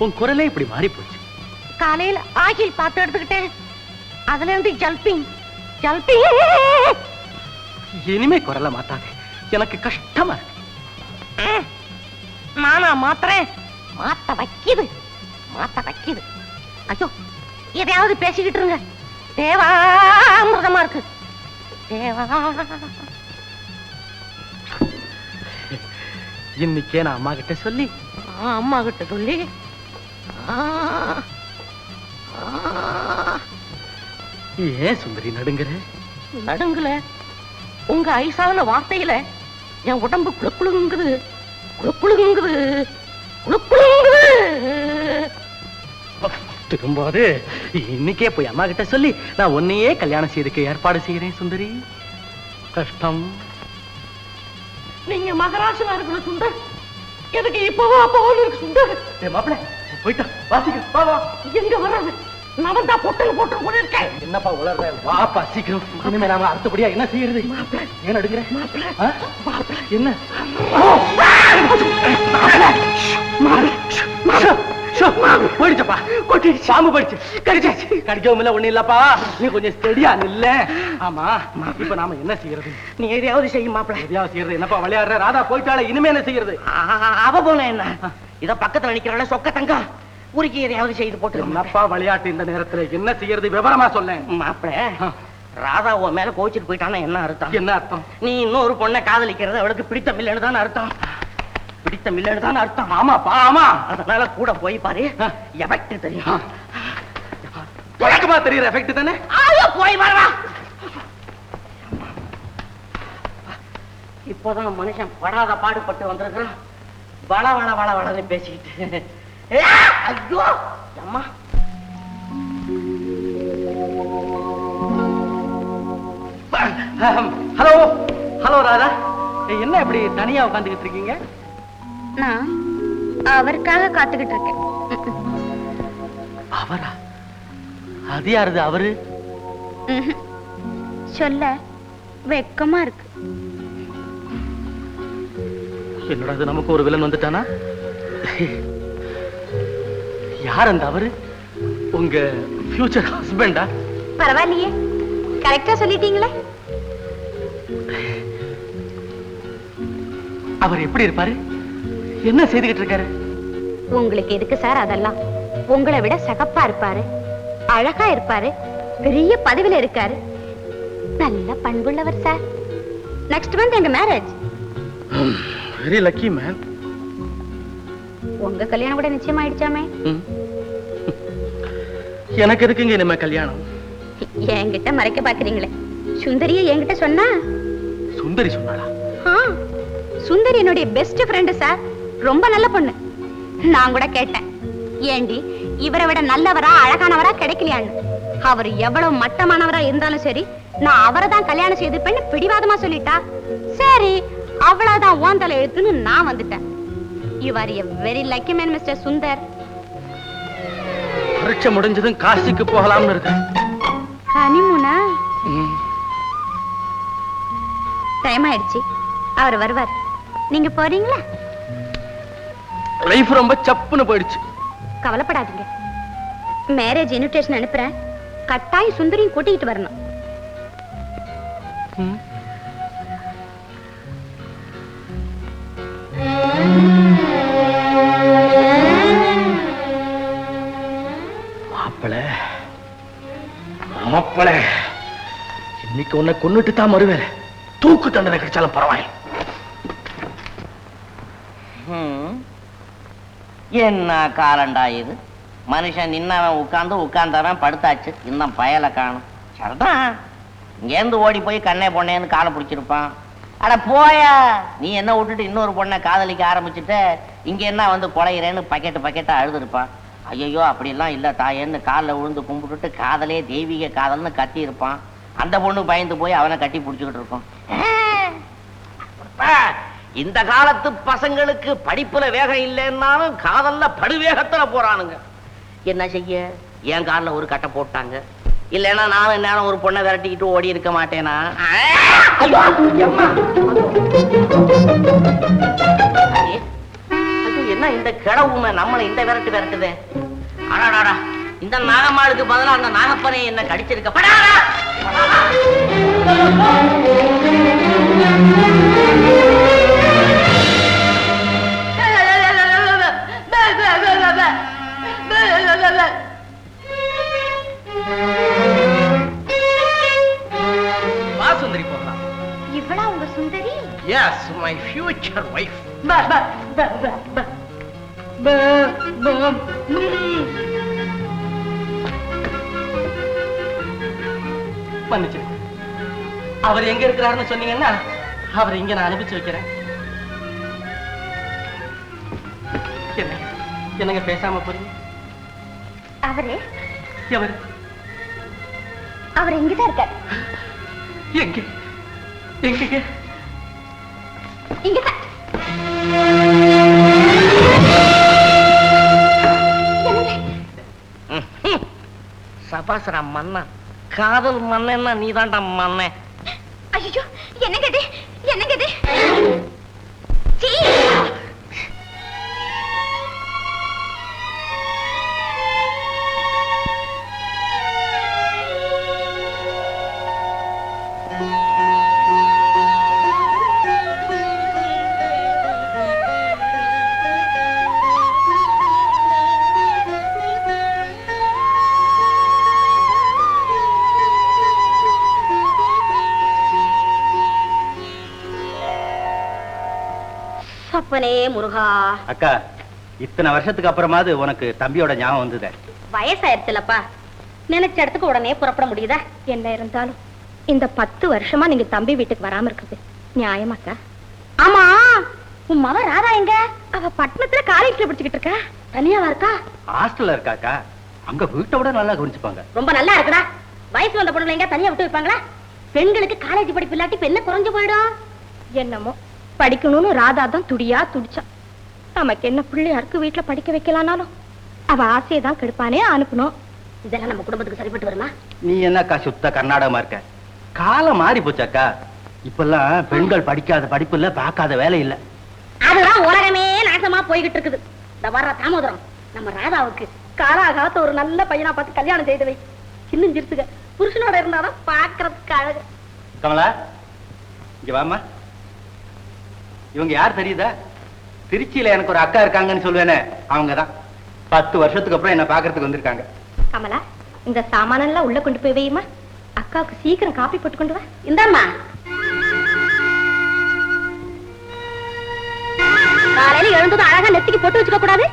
உன் குரலே இப்படி மாறி போச்சு. காலையில ஆகில் பார்த்து எடுத்துக்கிட்டேன். அதுல இருந்து ஜல்பிங். இனிமே குரலை மாத்தாதே, எனக்கு கஷ்டமா இருக்கு. நானா மாத்துறேன்? மாத்த வைக்குது. ஐயோ, எதையாவது பேசிக்கிட்டு இருங்க. தேவாமிர்தமா இருக்கு. இன்னைக்கே நான் அம்மா கிட்ட சொல்லி ஏன் சுந்தரி நடுங்குற? நடுங்கல, உங்க ஐசான வார்த்தையில என் உடம்பு குளுக்குழுங்குது. திரும்பாது. இன்னைக்கே போய் அம்மா கிட்ட சொல்லி நான் உன்னையே கல்யாணம் செய்துக்க ஏற்பாடு செய்கிறேன் சுந்தரி. கஷ்டம். நீங்க மகராசனா இருக்கிற சுந்தர் எனக்கு இப்பவோ அப்பவோ இருக்கு சுந்தர். மாப்பிள்ள போயிட்டா வாசிக்க வா. எங்க வர்றது? நான் தான் பொட்டல் போட்டு போயிருக்கேன். என்னப்பா உளர்ற? வாப்பா சீக்கிரம். இனிமே நாம அடுத்தபடியா என்ன செய்யறது? ஏன் அடுங்கிற? என்ன போயிடுச்சப்பா? பாம்பு போயிடுச்சு. கடிக்கவும் இல்ல, ஒண்ணு இல்லப்பா. நீ கொஞ்சம் ஸ்டெடியா நில்ல. ஆமா, இப்ப நாம என்ன செய்யறது? நீ எதையாவது செய்யும் மாப்பிள்ள. எதையாவது செய்யறது? என்னப்பா விளையாடுற? ராதா போயிட்டாலே, இனிமே என்ன செய்யறது? அவ போன என்ன? இத பக்கத்துல நிக்கிறாள் சொக்க தங்கம். உருக்கி எதையாவது செய்து போட்டு. என்னப்பா விளையாட்டு இந்த நேரத்துல? என்ன செய்யறது விவரமா சொல்ல. மாப்பிள்ள, ராதா உன் மேல கோச்சிட்டு போயிட்டானா என்ன அர்த்தம்? என்ன அர்த்தம்? நீ இன்னொரு பொண்ணை காதலிக்கிறது அவளுக்கு பிடித்தம் இல்லைன்னு தானே அர்த்தம். ஆமாப்பா, ஆமா. அதனால கூட போய் பாரு, எஃபெக்ட் தெரியும். வழக்கமா தெரியுற எஃபெக்ட் தானே? போய் வரவா. இப்போதான் மனுஷன் படாத பாடுபட்டு வந்திருக்கிறான். வள பேசிக்கிட்டு. ஐயோ அம்மா. ஹலோ ராதா, என்ன இப்படி தனியா உட்காந்துக்கிட்டு இருக்கீங்க? நான் அவருக்காக காத்துக்கிட்டு இருக்கேன். அவரா? அது யாருது அவரு? சொல்ல வெக்கமா இருக்கு. என்னோட நமக்கு ஒரு வில்லன் வந்துட்டானா? யார் அந்த அவரு? உங்க ஃபியூச்சர் ஹஸ்பண்டா? பரவாயில்லையே, கரெக்டா சொல்லிட்டீங்களே. அவர் எப்படி இருப்பாரு? என்ன செய்துகிட்டு இருக்காரு? உங்களுக்கு எதுக்கு சார் அதெல்லாம்? உங்களை விட சகப்பா இருப்பாரு, அழகா இருப்பாரு, பெரிய பதவியில இருக்காரு, நல்ல பண்புள்ளவர் சார். நெக்ஸ்ட் மந்த் எங்க மேரேஜ். Very lucky man. உங்க கல்யாணம் கூட நிச்சயம் ஆயிடுச்சாமே. எனக்கு எதுக்குங்க இனிமே கல்யாணம்? என்கிட்ட மறைக்க பாக்குறீங்களே. சுந்தரிய என்கிட்ட சொன்னா. சுந்தரி சொன்னாளா? சுந்தரி என்னுடைய பெஸ்ட் ஃப்ரெண்டு சார். ரொம்ப நல்ல பொண்ணு. நான் கூட கேட்டேன், ஏண்டி இவரை விட நல்லவரா அழகானவரா கிடைக்கலையான்னு. அவர் எவ்வளவு மட்டமானவரா இருந்தாலும் சரி, நான் அவரை தான் கல்யாணம் செய்துப்பேன்னு பிடிவாதமா சொல்லிட்டா. சரி, அவ்வளவுதான் ஓந்தலை எழுத்துன்னு நான் வந்துட்டேன். You are a very lucky man mister Sundar. பரீட்சை முடிஞ்சதும் காசிக்கு போகலாம்னு இருக்கேன். ஹனிமூனா? டைம் ஆயிடுச்சு, அவர் வருவார். நீங்க போறீங்களா? லைஃப் ரொம்ப சப்புன்னு போயிடுச்சு. கவலைப்படாதீங்க, மேரேஜ் இன்விடேஷன் அனுப்புறேன். கட்டாயம் சுந்தரியும் கூட்டிகிட்டு வரணும். மாப்பிள, இன்னைக்கு உன்னை கொன்னுட்டு தான் மறுவேல தூக்கு தண்டனை கிடைச்சாலும் பரவாயில்ல. என்ன காலண்டா இது? மனுஷன் நின்னவன் உட்கார்ந்தவன் படுத்தாச்சு. இன்னும் பயலை காணும். சரிதான், இங்கேருந்து ஓடி போய் கண்ணே பொண்ணேன்னு காலை பிடிச்சிருப்பான். அட போயா, நீ என்ன விட்டுட்டு இன்னொரு பொண்ணை காதலிக்க ஆரம்பிச்சுட்டு இங்க என்ன வந்து குலையிறேன்னு பக்கெட்டா அழுதுருப்பான். ஐயோ அப்படிலாம் இல்ல தாயேன்னு காலில் விழுந்து கும்பிட்டுட்டு காதலே தெய்வீக காதல்னு கத்தி இருப்பான். அந்த பொண்ணு பயந்து போய் அவனை கட்டி பிடிச்சுக்கிட்டு இருக்கும். இந்த காலத்து பசங்களுக்கு படிப்புல வேகம் இல்லைன்னாலும் காதல்ல படுவேகத்துல போறானுங்க. என்ன செய்ய, என் காலில் ஒரு கட்டை போட்டாங்க. இல்லைன்னா நானும் நேரம் ஒரு பொண்ணை விரட்டிக்கிட்டு ஓடி இருக்க மாட்டேனா? என்ன இந்த கிழவுமை நம்மளை இந்த விரட்டுதே? அடாடா, இந்த நாகம்மாளுக்கு பதிலா அந்த நாகப்பனை என்ன கடிச்சிருக்க. வா சுந்தரி, போகலாம். இவ்வளா உங்க சுந்தரி? Yes, my future wife. மன்னிச்சு, அவர் எங்க இருக்கிறாருன்னு சொன்னீங்கன்னா அவர் இங்க நான் அனுப்பிச்சு வைக்கிறேன். என்னங்க பேசாம போறீங்க? அவரே? அவர் இங்கதான் இருக்காரு. எங்க எங்க? இங்கதான். சபாசரா மன்னா, காதல் மன்னா நீ தான்டா மன்ன. ஐயோ, என்னங்க இது? என்னங்க இது? அப்பனே முருகா. அக்கா, இத்தனை வருஷத்துக்கு அப்புறமாவது உனக்கு தம்பியோட ஞாபகம் வந்தது. வயசாயிருச்சுலப்பா, நினைச்ச இடத்துக்கு உடனே புறப்பட முடியுதா? என்ன இருந்தாலும் இந்த 10 வருஷமா நீங்க தம்பி வீட்டுக்கு வராம இருக்குது நியாயமாக்கா? ஆமா, உன் மவ ராதா எங்க? அவ பட்டணத்துல காலேஜ்ல படிச்சுக்கிட்டு இருக்கா. தனியாவா இருக்கா? ஹாஸ்டல்ல இருக்காக்கா. அங்க வீட்டை விட நல்லா கவனிச்சுப்பாங்க. ரொம்ப நல்லா இருக்குடா. வயசு வந்த பொண்ணுல எங்க தனியா விட்டு வைப்பாங்களா? பெண்களுக்கு காலேஜ் படிப்பு இல்லாட்டி இப்ப என்ன குறைஞ்சு போயிடும்? என்னமோ படிக்கணும்னு ராதா தான் துடியா துடிச்சா. நமக்கு என்ன பிள்ளையாருக்கு வீட்டுல படிக்க வைக்கலானாலும் அவ ஆசையை தான் கெடுப்பானே அனுப்பணும். இதெல்லாம் நம்ம குடும்பத்துக்கு சரிப்பட்டு வருமா? நீ என்னக்கா சுத்த கர்நாடகமா இருக்க? காலம் மாறி போச்சாக்கா. இப்பெல்லாம் பெண்கள் படிக்காத படிப்பு இல்ல, பார்க்காத வேலை இல்ல. அதுதான் உலகமே நாசமா போய்கிட்டு இருக்குது. இந்த வர்ற தாமோதரம் நம்ம ராதாவுக்கு காலாகாலத்து ஒரு நல்ல பையனா பார்த்து கல்யாணம் செய்து வை. இன்னும் சிரிச்சுக்க, புருஷனோட இருந்தாதான் பாக்குறதுக்கு அழகு. கமலா, இங்க வாமா. இவங்க யார் தெரியுதா? திருச்சியில எனக்கு ஒரு அக்கா இருக்காங்கன்னு சொல்லுவேனே, அவங்கதான் 10 வருஷத்துக்கு அப்புறம் என்ன பாக்குறதுக்கு வந்திருக்காங்க. கமலா, இந்த சாமானெல்லாம் உள்ள கொண்டு போய் வையுமா. அக்காவுக்கு சீக்கிரம் காப்பி போட்டு கொண்டு வா. இந்தாம்மா. காலையில எழுந்தது அழகா நெத்திக்கு போட்டு வச்சுக்க கூடாது.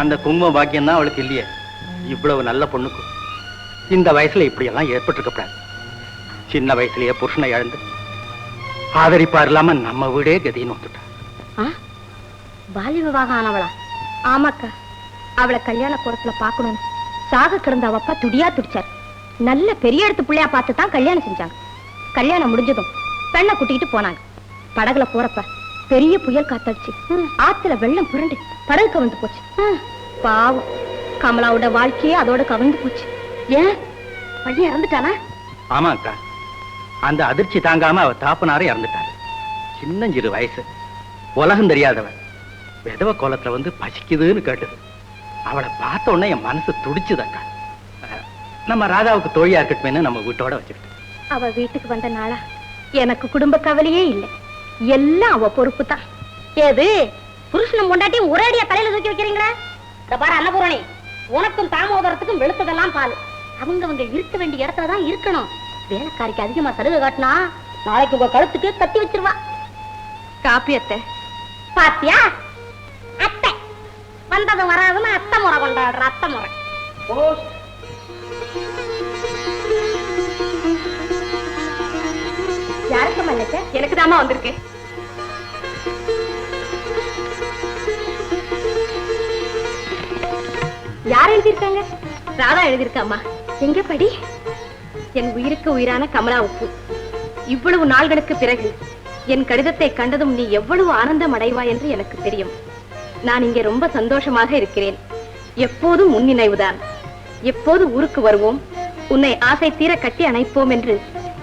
அந்த குங்கும பாக்கியம் தான் அவளுக்கு இல்லையே. இவ்வளவு நல்ல பொண்ணுக்கு இந்த வயசுல இப்படி எல்லாம் ஏற்பட்டிருக்கப்படாது. சின்ன வயசுலயே புருஷனை இழந்து ஆதரிப்பா இல்லாம நம்ம வீடே கதின்னு வந்துட்டா. பால்ய விவாகம் ஆனவளா? ஆமாக்கா, அவளை கல்யாண கோலத்துல பாக்கணும்னு சாக கிடந்த அவ அப்பா துடியா துடிச்சார். நல்ல பெரிய இடத்து பிள்ளையா பார்த்து தான் கல்யாணம் செஞ்சாங்க. கல்யாணம் முடிஞ்சதும் பெண்ணை கூட்டிக்கிட்டு போனாங்க. படகுல போறப்ப பெரிய புயல் காத்தடிச்சு ஆத்துல வெள்ளம் புரண்டு படகு கவிழ்ந்து போச்சு. பாவம், கமலாவோட வாழ்க்கையே அதோட கவிழ்ந்து போச்சு. ஏன் பையன் இறந்துட்டானா? ஆமா அக்கா, அந்த அதிர்ச்சி தாங்காம அவ தாப்பனாரே இறந்துட்டாரு. சின்னஞ்சிறு வயசு, உலகம் தெரியாதவன். விதவ கோலத்துல வந்து பசிக்குதுன்னு கேட்டது. அவளை பார்த்த உடனே என் மனசு துடிச்சுது அக்கா. நம்ம ராதாவுக்கு தோழியா இருக்கட்டுமேன்னு நம்ம வீட்டோட வச்சுக்கிட்டு. அவ வீட்டுக்கு வந்த நாளா எனக்கு குடும்ப கவலையே இல்லை. எல்லாம் அவ பொறுப்பு தான். ஏது புருஷனும் பொண்டாட்டி ஒரேடியா தலையில தூக்கி வைக்கிறீங்களா? இந்த பாரு அன்னபூரணி, உனக்கும் தாமோதரத்துக்கும் வெளுத்ததெல்லாம் பால். அவங்க இருக்க வேண்டிய இடத்துலதான் இருக்கணும். வேலைக்காரிக்கு அதிகமா சலுகை காட்டினா நாளைக்கு உங்க கழுத்துக்கு கத்தி வச்சிருவா. காப்பியத்தை பாத்தியா? அத்தை வந்ததும் வராதுன்னு அத்தை முறை கொண்டாடுற அத்தை முறை. யாருக்கு மல்லிக்க? எனக்கு தாமா வந்திருக்கு. யார் எழுதியிருக்காங்க? ராதா எழுதியிருக்காமா. எங்க படி. என் உயிருக்கு உயிரான கமலாவுக்கு இவ்வளவு நாள்களுக்கு பிறகு என் கடிதத்தை கண்டதும் நீ எவ்வளவு ஆனந்தம் அடைவாய் என்று எனக்கு தெரியும். நான் இங்கே ரொம்ப சந்தோஷமாக இருக்கிறேன். எப்போதும் உன் நினைவுதான். எப்போது ஊருக்கு வருவோம், உன்னை ஆசை தீர கட்டி அணைப்போம் என்று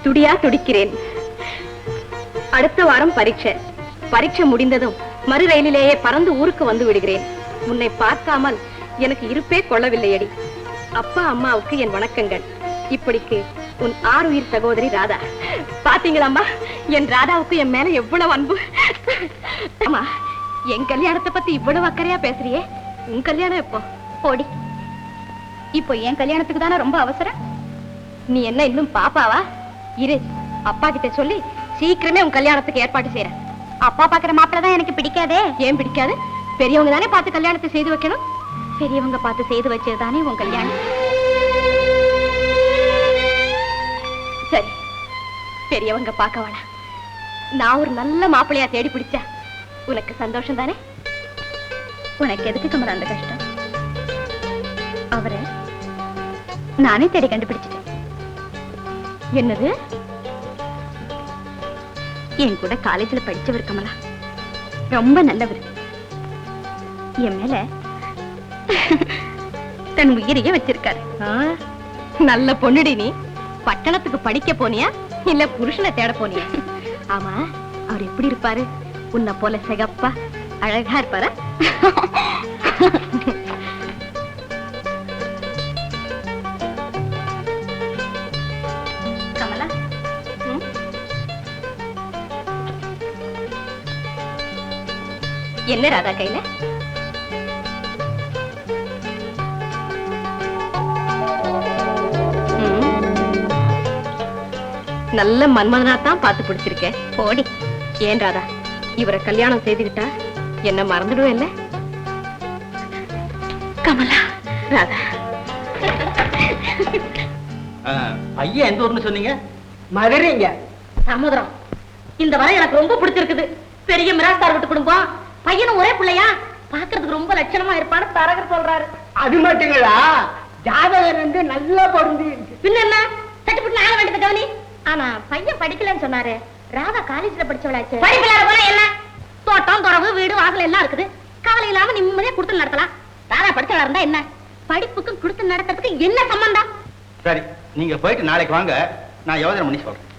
துடியா துடிக்கிறேன். அடுத்த வாரம் பரீட்சை முடிந்ததும் மறு ரயிலிலேயே பறந்து ஊருக்கு வந்து விடுகிறேன். உன்னை பார்க்காமல் எனக்கு இருப்பே கொள்ளவில்லையடி. அப்பா அம்மாவுக்கு என் வணக்கங்கள். இப்படிக்கு உன் ஆறுயிர் சகோதரி ராதா. பாத்தீங்களாம்மா, என் ராதாவுக்கு என் மேல எவ்வளவு அன்பு. ஆமா, என் கல்யாணத்தை பத்தி இவ்வளவு அக்கறையா பேசுறியே, உன் கல்யாணம் எப்போ? போடி. இப்போ என் கல்யாணத்துக்கு தானே ரொம்ப அவசரம். நீ என்ன இன்னும் பாப்பாவா? இரு, அப்பா கிட்ட சொல்லி சீக்கிரமே உன் கல்யாணத்துக்கு ஏற்பாடு செய்யறேன். அப்பா பாக்குற மாப்பிள்ள தான் எனக்கு பிடிக்காதே. ஏன் பிடிக்காது? பெரியவங்க தானே பார்த்து கல்யாணத்தை செய்து வைக்கணும். பெரியவங்க பார்த்து செய்து வச்சதுதானே உன் கல்யாணம். சரி, பெரியவங்க பார்க்க வேணாம். நான் ஒரு நல்ல மாப்பிள்ளையா தேடி பிடிச்சா உனக்கு சந்தோஷம் தானே? உனக்கு எதுக்கு கமலா அந்த கஷ்டம்? அவரை நானே தேடி கண்டுபிடிச்சிட்டேன். என்னது? என் கூட காலேஜில் படிச்சவர் கமலா. ரொம்ப நல்லவர். என் மேல தன் உயிரையே வச்சிருக்காரு. நல்ல பொண்ணுடி. நீ பட்டணத்துக்கு படிக்க போனியா இல்ல புருஷனை தேட போனியா? ஆமா, அவர் எப்படி இருப்பாரு? உன்னை போல சிகப்பா அழகா இருப்பாரா? கமலா, என்ன ராதா கையில? நல்ல மன்மதனாத்தான் பார்த்து பிடிச்சிருக்கேன். போடி. ஏன் ராதா, இவரை கல்யாணம் செய்துகிட்டா என்ன மறந்துடுவேன் இல்ல? கமலா. ராதா, ஐயா எந்த ஊர்னு சொன்னீங்க? மதுரைங்க. தாமோதரம், இந்த வரை எனக்கு ரொம்ப பிடிச்சிருக்குது. பெரிய மிராஸ்தார் வீட்டு குடும்பம். பையனும் ஒரே பிள்ளையா, பாக்குறதுக்கு ரொம்ப லட்சணமா இருப்பான்னு தரகர் சொல்றாரு. அது மட்டுங்களா, ஜாதகர் வந்து நல்லா பொருந்தி இருக்கு. பின்ன என்ன, தட்டுப்பட்டு ஆக வேண்டியது கவனி. ஆனா பையன் படிக்கலன்னு சொன்னாரு. ராதா காலேஜ்ல படிச்சவளாச்சு. படிப்பில்லாத போல என்ன, தோட்டம் துறவு வீடு வாசல் எல்லாம் இருக்குது. கவலை இல்லாம நிம்மதியா குடுத்து நடத்தலாம். ராதா படிச்சவளா இருந்தா என்ன, படிப்புக்கும் குடுத்து நடத்துறதுக்கு என்ன சம்பந்தம்? சரி, நீங்க போயிட்டு நாளைக்கு வாங்க, நான் யோசனை பண்ணி சொல்றேன்.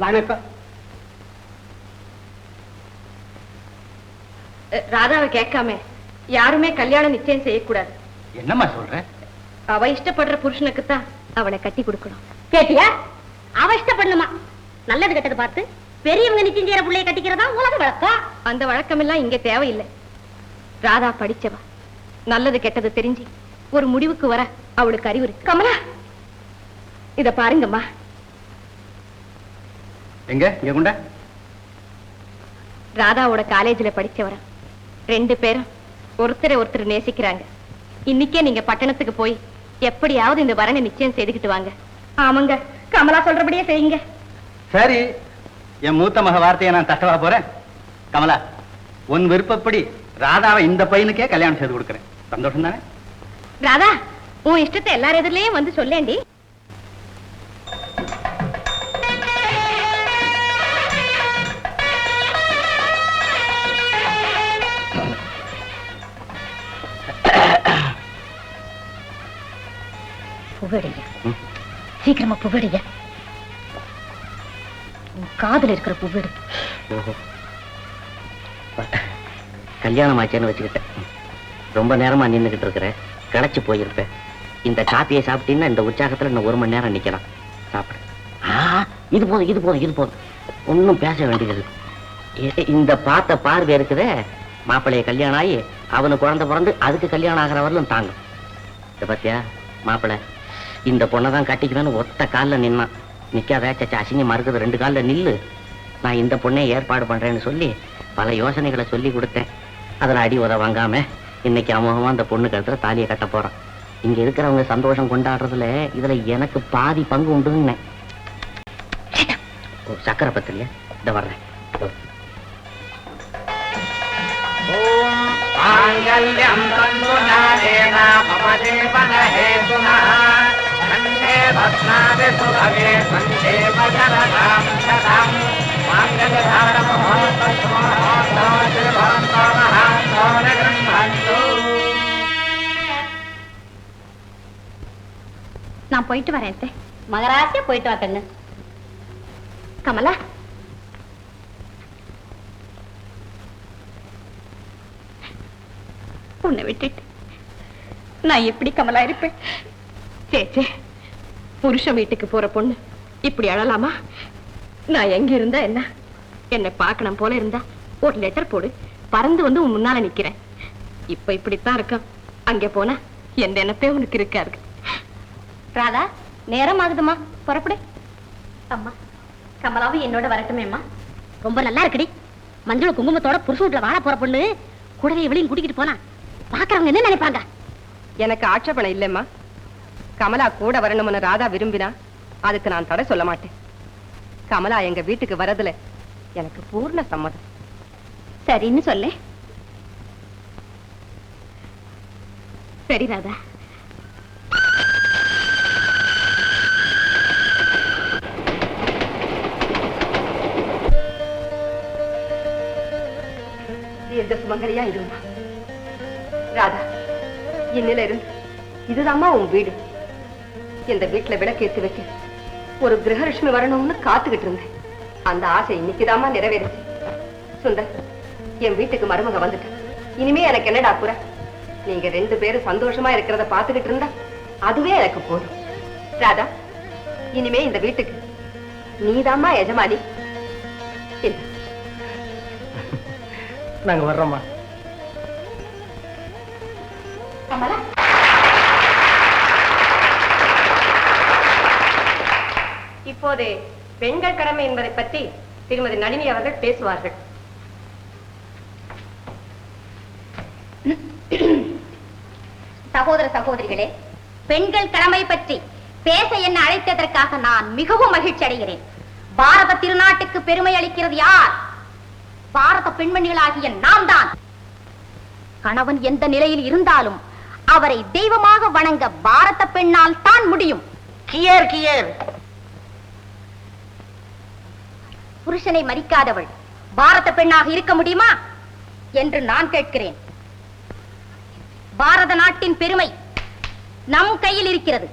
வணக்கம். ராதாவை கேட்காம யாருமே கல்யாணம் நிச்சயம் செய்யக்கூடாது. என்னம்மா சொல்ற? அவ இஷ்டப்படுற புருஷனுக்கு தான் அவனை கட்டி கொடுக்கணும். கேட்டியா? அவ இஷ்டப்படணுமா? நல்லது கெட்டது பார்த்து பெரியவங்க நிச்சயம் செய்யற பிள்ளைய கட்டிக்கிறதா உலக வழக்கம். அந்த வழக்கம் எல்லாம் இங்க தேவையில்லை. ராதா படிச்சவ, நல்லது கெட்டது தெரிஞ்சு ஒரு முடிவுக்கு வர அவளுக்கு அறிவு இருக்கு. கமலா, இத பாருங்கம்மா. எங்க இங்க கொண்ட ராதாவோட காலேஜ்ல படிச்சவர 2 பேரும் ஒருத்தரை ஒருத்தர் நேசிக்கிறாங்க. இன்னைக்கே நீங்க பட்டணத்துக்கு போய் எப்படியாவது இந்த வரனை நிச்சயம் செய்துக்கிட்டு வாங்க. ஆமாங்க, கமலா சொல்றபடியே செய்யுங்க. சரி, என் மூத்த மக வார்த்தையை நான் தட்டவா போறேன். கமலா, உன் விருப்பப்படி ராதாவை இந்த பையனுக்கே கல்யாணம் செய்து கொடுக்குறேன். சந்தோஷம் தானே? ராதா, உன் இஷ்டத்தை எல்லார் எதிரிலையும் வந்து சொல்லேண்டி. புகடிங்க, சீக்கிரமா புகடிங்க. காதல் இருக்கிற புகடு. கல்யாணம் ஆச்சேன்னு வச்சுக்கிட்டேன். ரொம்ப நேரமா நின்றுகிட்டு இருக்கிறேன், களைச்சு போயிருப்பேன். இந்த காப்பியை சாப்பிட்டீங்கன்னா இந்த உற்சாகத்துல இன்னும் 1 மணி நேரம் நிக்கலாம். சாப்பிடு. இது போதும் இது போதும் இது போதும், ஒன்னும் பேச வேண்டியது. இந்த பார்த்த பார்வை இருக்குதே, மாப்பிள்ளைய கல்யாணம் ஆகி அவனுக்கு குழந்தை பிறந்து அதுக்கு கல்யாணம் ஆகிற வரலும் தாங்கும். இத பத்தியா மாப்பிள்ளை இந்த பொண்ணை தான் கட்டிக்கணும்னு ஒத்த காலில் நின்னான். நிக்காத சச்சா அசிங்கமா இருக்குது, 2 காலில் நில்லு, நான் இந்த பொண்ணை ஏற்பாடு பண்றேன்னு சொல்லி பல யோசனைகளை சொல்லி கொடுத்தேன். அதில் அடி உத வாங்காம இன்னைக்கு அமோகமா அந்த பொண்ணு கழுத்துல தாலியை கட்ட போறான். இங்க இருக்கிறவங்க சந்தோஷம் கொண்டாடுறதுல இதுல எனக்கு பாதி பங்கு உண்டுன்னு. சக்கரை பத்திரியா இத வர்றேன். நான் போயிட்டு வரேன். மகராசியா போயிட்டு வா கண்ணு. கமலா, உன்னை விட்டுட்டு நான் எப்படி கமலா இருப்பேன்? சேச்சே, புருஷன் வீட்டுக்கு போற பொண்ணு இப்படி அழலாமா? நான் எங்க இருந்தா என்ன? என்னை பார்க்கணும் போல இருந்தா ஒரு லெட்டர் போடு, பறந்து வந்து உன் முன்னால நிக்கிறேன். இப்ப இப்படித்தான் இருக்கான். அங்க போனா எந்த நினைப்பே உனக்கு இருக்காது. ராதா, நேரம் ஆகுதுமா, புறப்படு. அம்மா, கமலாவும் என்னோட வரட்டுமேம்மா. ரொம்ப நல்லா இருக்குடி. மஞ்சள் குங்குமத்தோட புருஷ வீட்டுல வாழ போற பொண்ணு கூடவே இவளையும் கூட்டிக்கிட்டு போனா பாக்குறவங்க என்ன நினைப்பாங்க? எனக்கு ஆட்சேபணம் இல்லைம்மா. கமலா கூட வரணும்னு ராதா விரும்பினா அதுக்கு நான் தடை சொல்ல மாட்டேன். கமலா எங்க வீட்டுக்கு வரதுல எனக்கு பூர்ண சம்மதம். சரின்னு சொல்ல. சரி ராதா. எந்த சுமங்கலியா இருமா ராதா. என்னில இருந்து இதுதாம்மா உன் வீடு. இந்த வீட்டுல விளக்கேத்தி வைக்க ஒரு கிரகலட்சுமி வரணும்னு காத்துக்கிட்டு இருந்தேன். அந்த ஆசை இன்னைக்குதாம்மா நிறைவேறுச்சு. சுந்தர், என் வீட்டுக்கு மருமக வந்துட்டேன். இனிமே எனக்கு என்னடா குறை? நீங்க 2 பேரும் சந்தோஷமா இருக்கிறத பாத்துக்கிட்டு இருந்தா அதுவே எனக்கு போதும். ராதா, இனிமே இந்த வீட்டுக்கு நீதாம்மா எஜமானி. நாங்க வர்றோம்மா. கமலா, இப்போது பெண்கள் கடமை என்பதை பற்றி திருமதி நளினி அவர்கள் பேசுவார்கள். சகோதர சகோதரிகளே, பெண்கள் கடமை பற்றி பேச என்ன அழைத்ததற்காக நான் மிகவும் மகிழ்ச்சி அடைகிறேன். பாரத திருநாட்டுக்கு பெருமை அளிக்கிறது யார்? பாரத பெண்மணிகளாகிய நாம் தான். கணவன் எந்த நிலையில் இருந்தாலும் அவரை தெய்வமாக வணங்க பாரத பெண்ணால் தான் முடியும். Gear gear. புருஷனை மதிக்காதவள் பாரத பெண்ணாக இருக்க முடியுமா என்று நான் கேட்கிறேன். பாரத நாட்டின் பெருமை நம் கையில் இருக்கிறது.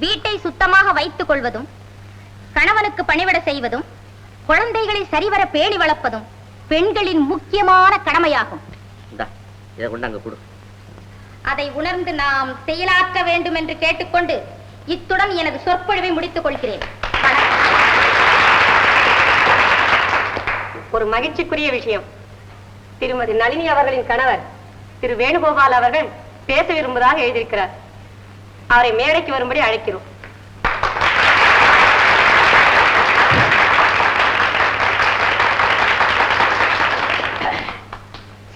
வீட்டை சுத்தமாக வைத்துக் கொள்வதும், கணவனுக்கு பணிவிட செய்வதும், குழந்தைகளை சரிவர பேணி வளர்ப்பதும் பெண்களின் முக்கியமான கடமையாகும். இதை கொண்டாங்க கொடு. அதை உணர்ந்து நாம் செயலாக்க வேண்டும் என்று கேட்டுக்கொண்டு இத்துடன் எனது சொற்பொழிவை முடித்துக் கொள்கிறேன். ஒரு மகிழ்ச்சிக்குரிய விஷயம். திருமதி நளினி அவர்களின் கணவர் திரு வேணுகோபால் அவர்கள் பேச விரும்புவதாக எழுதியிருக்கிறார். அவரை மேடைக்கு வரும்படி அழைக்கிறோம்.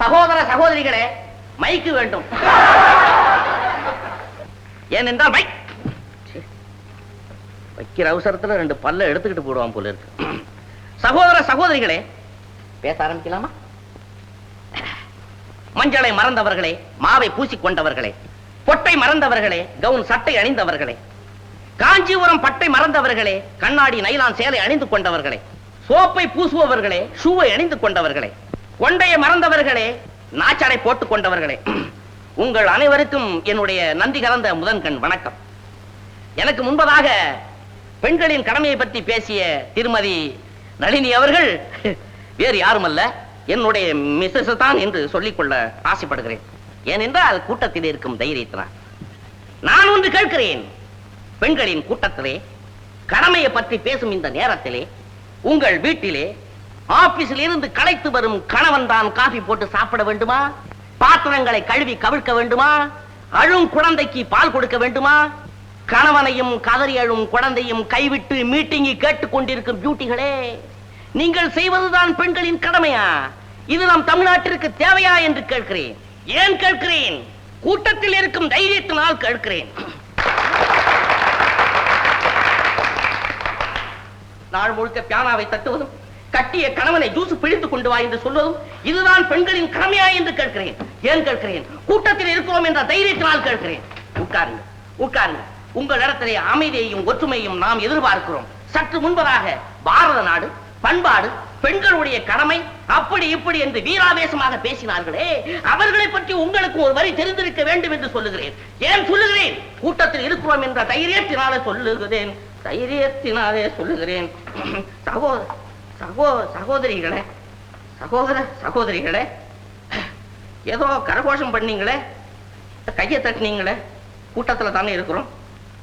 சகோதர சகோதரிகளே, மைக்கு வேண்டும். ஏனென்றால் மைக் வைக்கிற அவசரத்துல 2 பல்ல எடுத்துக்கிட்டு போடுவான் போல இருக்கு. சகோதர சகோதரிகளே, பேச ஆரம்பிக்கலாமா? மஞ்சளை மறந்தவர்களே, மாவை பூசிக்கொண்டவர்களே, பொட்டை மறந்தவர்களே, கவுன் சட்டை அணிந்தவர்களே, காஞ்சிபுரம் பட்டை மறந்தவர்களே, கண்ணாடி நைலான் சேலை அணிந்து கொண்டவர்களே, சோப்பை பூசுபவர்களே, ஷூவை அணிந்து கொண்டவர்களே, கொண்டையை மறந்தவர்களே, நாச்சடை போட்டுக் கொண்டவர்களே, உங்கள் அனைவருக்கும் என்னுடைய நன்றி கலந்த முதன்கண் வணக்கம். எனக்கு முன்பதாக பெண்களின் கடமையை பற்றி பேசிய திருமதி நளினி அவர்கள் வேறு யாருமல்ல, என்னுடைய மிஸ்ஸஸ் தான் என்று சொல்லிக்கொள்ள ஆசைப்படுகிறேன். ஏனென்றால் கூட்டத்தில் இருக்கும் தைரியத்தினால். நான் ஒன்று கேட்கிறேன், பெண்களின் கூட்டத்திலே கடமையை பற்றி பேசும் இந்த நேரத்திலே உங்கள் வீட்டிலே ஆபீஸில் இருந்து களைத்து வரும் கணவன் தான் காபி போட்டு சாப்பிட வேண்டுமா? பாத்திரங்களை கழுவி கவிழ்க்க வேண்டுமா? அழும் குழந்தைக்கு பால் கொடுக்க வேண்டுமா? கணவனையும் கதறி அழும் குழந்தையும் கைவிட்டு மீட்டிங்கை கேட்டுக் கொண்டிருக்கும் பியூட்டிகளே, நீங்கள் செய்வதுதான் பெண்களின் கடமையா? இது நம் தமிழ்நாட்டிற்கு தேவையா என்று கேட்கிறேன். ஏன் கேட்கிறேன்? கூட்டத்தில் இருக்கும் தைரியத்தினால் கேட்கிறேன். நாள் முழுக்க பியானாவை தட்டுவதும், கட்டிய கணவனை ஜூஸ் பிழித்துக் கொண்டு வா என்று சொல்வதும் இதுதான் பெண்களின் கடமையா என்று கேட்கிறேன். ஏன் கேட்கிறேன்? கூட்டத்தில் இருக்கிறோம் என்ற தைரியத்தினால் கேட்கிறேன். உட்காருங்க, உட்காருங்க. உங்கள் இடத்திலே அமைதியையும் ஒற்றுமையும் நாம் எதிர்பார்க்கிறோம். சற்று முன்பதாக பாரத நாடு, பண்பாடு, பெண்களுடைய கடமை, அப்படி இப்படி என்று வீராவேசமாக பேசினார்களே, அவர்களை பற்றி உங்களுக்கு ஒரு வரி தெரிந்திருக்க வேண்டும் என்று சொல்லுகிறேன். ஏன் சொல்லுகிறேன்? கூட்டத்தில் இருக்கிறோம் என்ற தைரியத்தினாலே சொல்லுகிறேன். தைரியத்தினாலே சொல்லுகிறேன். சகோதரிகளே, சகோதரிகளே, ஏதோ கரகோஷம் பண்ணீங்களே, கையை தட்டினீங்களே, கூட்டத்துல தானே இருக்கிறோம்,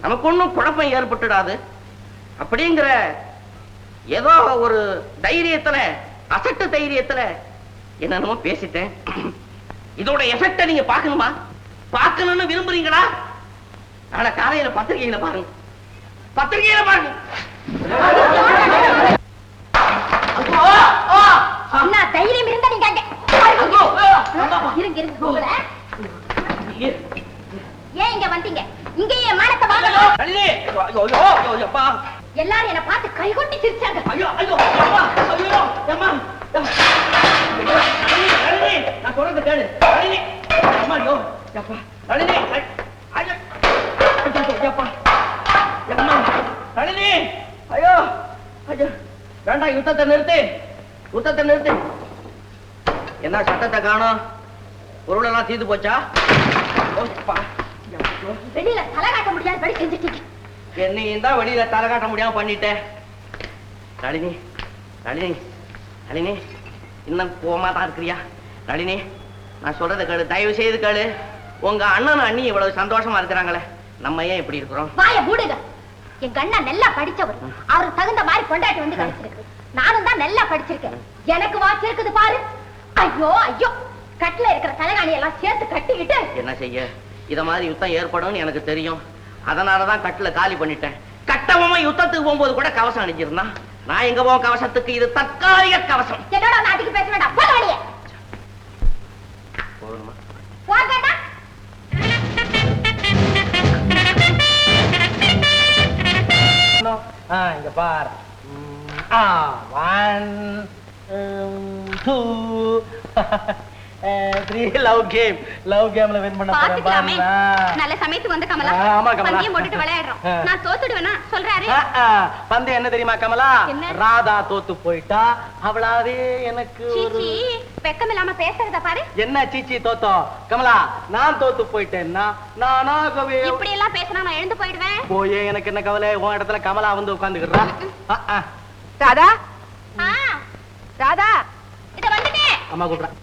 நமக்கு ஒன்றும் குழப்பம் ஏற்பட்டுடாது அப்படிங்கிற ஏதோ ஒரு தைரியத்துல, அசட்டு தைரியத்துல என்னென்னமோ பேசிட்டேன். இதோட எஃபெக்ட நீங்க பார்க்கணுமா? பார்க்கணும்னு விரும்புறீங்களா? நாளை காலையில பத்திரிகையில பாருங்க, பத்திரிகையில பாருங்க. தைரியம் இருந்தா நீங்க இருங்க இருங்க உங்களை ஏன் இங்க வந்தீங்க? இங்கேயே மானத்தை வாங்கணும். எல்லாரும் என்ன பார்த்து கைகொட்டி சிரிச்சாங்க. நான் சொல்றது கேளு. ஐயோ வேண்டாம், யுத்தத்தை நிறுத்து, யுத்தத்தை நிறுத்து. என்ன சத்தத்தை காணோம்? பொருள் எல்லாம் தீர்ந்து போச்சா? வெளியில தலை காட்ட முடியாதபடி செஞ்சுட்டீங்க. என்னையும் தான் வெளியில தலை காட்ட முடியாம பண்ணிட்டேன். நளினி, நளினி, நளினி, இன்னும் கோவமா தான் இருக்கிறியா? நளினி, நான் சொல்றதை கேளு, தயவு செய்து கேளு. உங்க அண்ணனும் அண்ணி இவ்வளவு சந்தோஷமா இருக்கிறாங்களே, நம்ம ஏன் இப்படி இருக்கிறோம்? வாய மூடுங்க. எங்க அண்ணன் நல்லா படிச்சவர், அவருக்கு தகுந்த மாதிரி கொண்டாட்டி வந்து கிடைச்சிருக்கு. நானும் தான் நல்லா படிச்சிருக்கேன், எனக்கு வாட்சி இருக்குது பாரு. ஐயோ ஐயோ, கட்டில இருக்கிற தலைகாணி எல்லாம் சேர்த்து கட்டிக்கிட்டு என்ன செய்ய? இத மாதிரி யுத்தம் ஏற்படும் எனக்கு தெரியும், அதனாலதான் கட்டில காலி பண்ணிட்டேன். கட்டவமா யுத்தத்துக்கு போகும்போது கூட கவசம் அணிஞ்சிருந்தான். நான் எங்க போவோம் கவசத்துக்கு? இது தற்காலிக கவசம். என்னோட நாட்டுக்கு பேச வேண்டாம், போக வழியே போகணுமா? போகடா. இங்க பார். 1 2 3 லவ் கேம்ல வின் பண்ண பாத்துக்கலாமே. போறேன். நல்ல சமயத்துக்கு வந்து கமலா. ஆமா கமலா, பந்தியம் போட்டுட்டு விளையாடுறோம். நான் தோத்துடுவேனா சொல்றாரு. பந்தயம் என்ன தெரியுமா கமலா? என்ன? ராதா தோத்து போயிட்டா, அவளாவே எனக்கு சீச்சி, வெக்கம் இல்லாம பேசுறத பாரு. என்ன சீச்சி தோத்தோம்? கமலா, நான் தோத்து போயிட்டேன்னா நானாகவே இப்படி எல்லாம் பேசினா நான் எழுந்து போயிடுவேன். போயே, எனக்கு என்ன கவலை? உன் இடத்துல கமலா வந்து உட்கார்ந்துக்கிறா. ராதா, ஆ, ராதா, இத வந்துட்டேன். அம்மா கூப்பிடுறேன்.